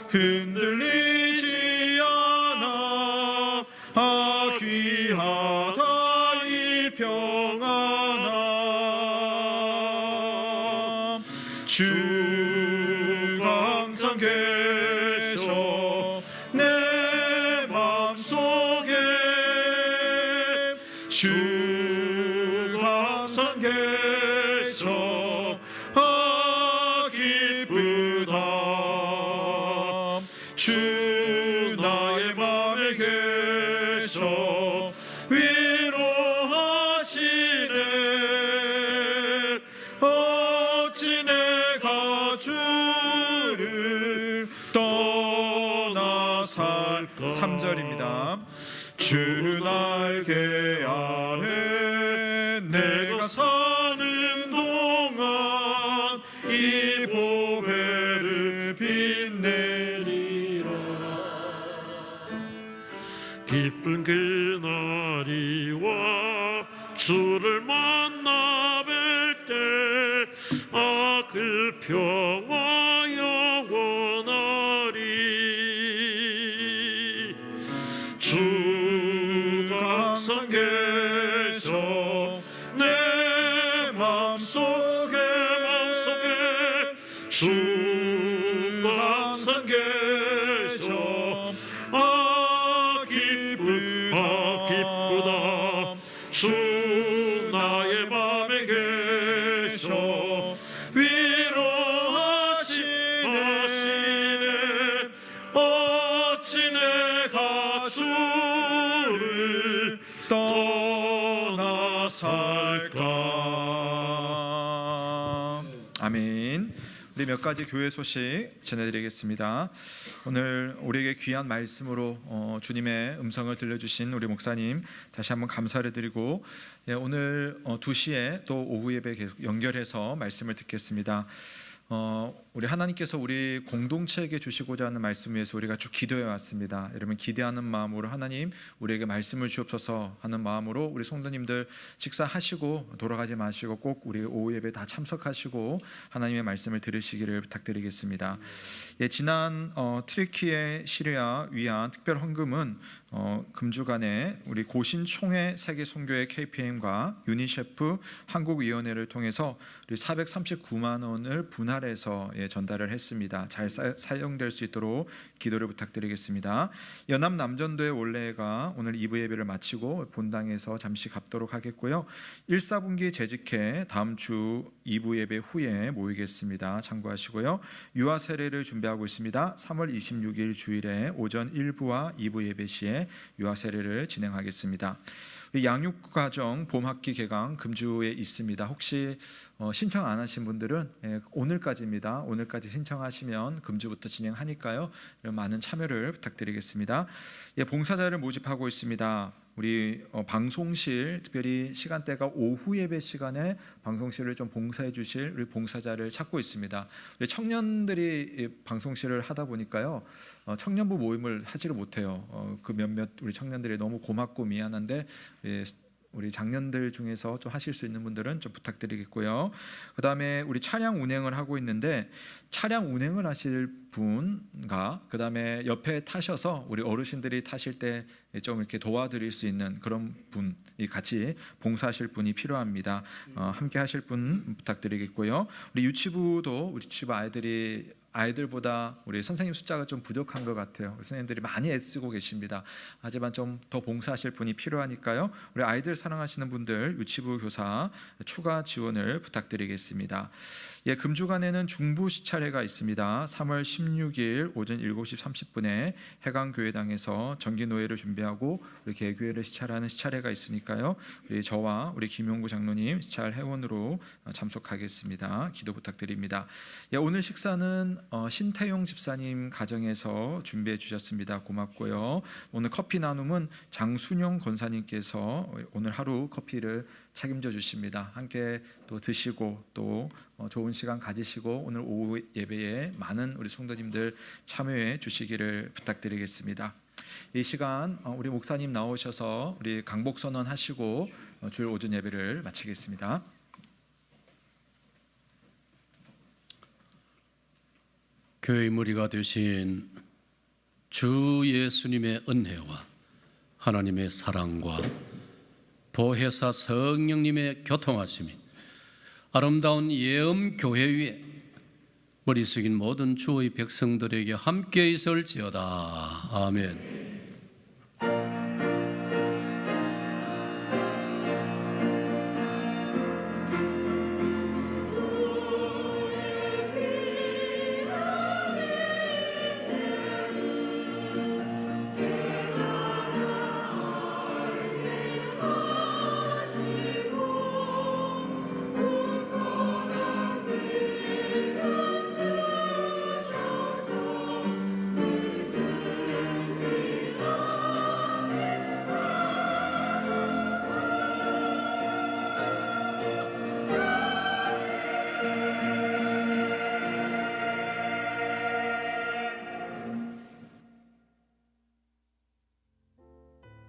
흔들리지 않아 아 귀하다 이 평안함 주가 항상 계셔 내 맘속에 주가 항상 계셔 아 기쁘다 주 나의 맘에 계셔 위로하시네 어찌 내가 주를 떠나 살까 3절입니다. 주 날개 아래 내가 사는 동안 이 보배를 빛내리라 기쁜 그날이 와 주를 만나 뵐 때 아 그 평화 영원하리 주가 항상 계셔 내 맘속에 주가 항상 계셔 아 기쁘다 주 나의 맘에 계셔 위로하시네 어찌 내가 주를 떠나 살까. 아멘. 우리 몇 가지 교회 소식 전해드리겠습니다. 오늘 우리에게 귀한 말씀으로 주님의 음성을 들려주신 우리 목사님 다시 한번 감사를 드리고 오늘 2시에 또 오후 예배 계속 연결해서 말씀을 듣겠습니다. 우리 하나님께서 우리 공동체에게 주시고자 하는 말씀 위해서 우리가 쭉 기도해 왔습니다. 여러분 기대하는 마음으로 하나님 우리에게 말씀을 주옵소서 하는 마음으로 우리 성도님들 식사하시고 돌아가지 마시고 꼭 우리 오후 예배 다 참석하시고 하나님의 말씀을 들으시기를 부탁드리겠습니다. 예, 지난 트리키예, 시리아, 위안 특별 헌금은 금주간에 우리 고신 총회 세계 선교회 KPM과 유니셰프 한국위원회를 통해서 우리 439만 원을 분할해서 전달을 했습니다. 잘 사용될 수 있도록 기도를 부탁드리겠습니다. 연합 남전도의 원래가 오늘 2부 예배를 마치고 본당에서 잠시 갖도록 하겠고요. 1, 4분기 재직회 다음 주 2부 예배 후에 모이겠습니다. 참고하시고요. 유아 세례를 준비하고 있습니다. 3월 26일 주일에 오전 1부와 2부 예배 시에 유아 세례를 진행하겠습니다. 양육과정 봄학기 개강 금주에 있습니다. 혹시 신청 안 하신 분들은 오늘까지입니다. 오늘까지 신청하시면 금주부터 진행하니까요. 많은 참여를 부탁드리겠습니다. 봉사자를 모집하고 있습니다. 우리 방송실 특별히 시간대가 오후 예배 시간에 방송실을 좀 봉사해 주실 우리 봉사자를 찾고 있습니다. 우리 청년들이 방송실을 하다 보니까요 청년부 모임을 하지를 못해요. 그 몇몇 우리 청년들이 너무 고맙고 미안한데 우리 장년들 중에서 좀 하실 수 있는 분들은 좀 부탁드리겠고요. 그 다음에 우리 차량 운행을 하고 있는데 차량 운행을 하실 분과 그 다음에 옆에 타셔서 우리 어르신들이 타실 때 좀 이렇게 도와드릴 수 있는 그런 분이 같이 봉사하실 분이 필요합니다. 함께 하실 분 부탁드리겠고요. 우리 유치부도 우리 유치부 아이들보다 우리 선생님 숫자가 좀 부족한 것 같아요. 선생님들이 많이 애쓰고 계십니다. 하지만 좀 더 봉사하실 분이 필요하니까요. 우리 아이들 사랑하시는 분들 유치부 교사 추가 지원을 부탁드리겠습니다. 예, 금주간에는 중부 시차례가 있습니다. 3월 16일 오전 7시 30분에 해강교회당에서 정기노예를 준비하고 우리 개교회를 시찰하는 시차례가 있으니까요. 우리 저와 우리 김용구 장로님 시찰 회원으로 참석하겠습니다. 기도 부탁드립니다. 예, 오늘 식사는 신태용 집사님 가정에서 준비해 주셨습니다. 고맙고요. 오늘 커피 나눔은 장순영 권사님께서 오늘 하루 커피를 책임져 주십니다. 함께 또 드시고 또 좋은 시간 가지시고 오늘 오후 예배에 많은 우리 성도님들 참여해 주시기를 부탁드리겠습니다. 이 시간 우리 목사님 나오셔서 우리 강복 선언하시고 주일 오전 예배를 마치겠습니다. 교회의 무리가 되신 주 예수님의 은혜와 하나님의 사랑과 보혜사 성령님의 교통하심이 아름다운 예언 교회 위에 머리 숙인 모든 주의 백성들에게 함께 있을지어다. 아멘.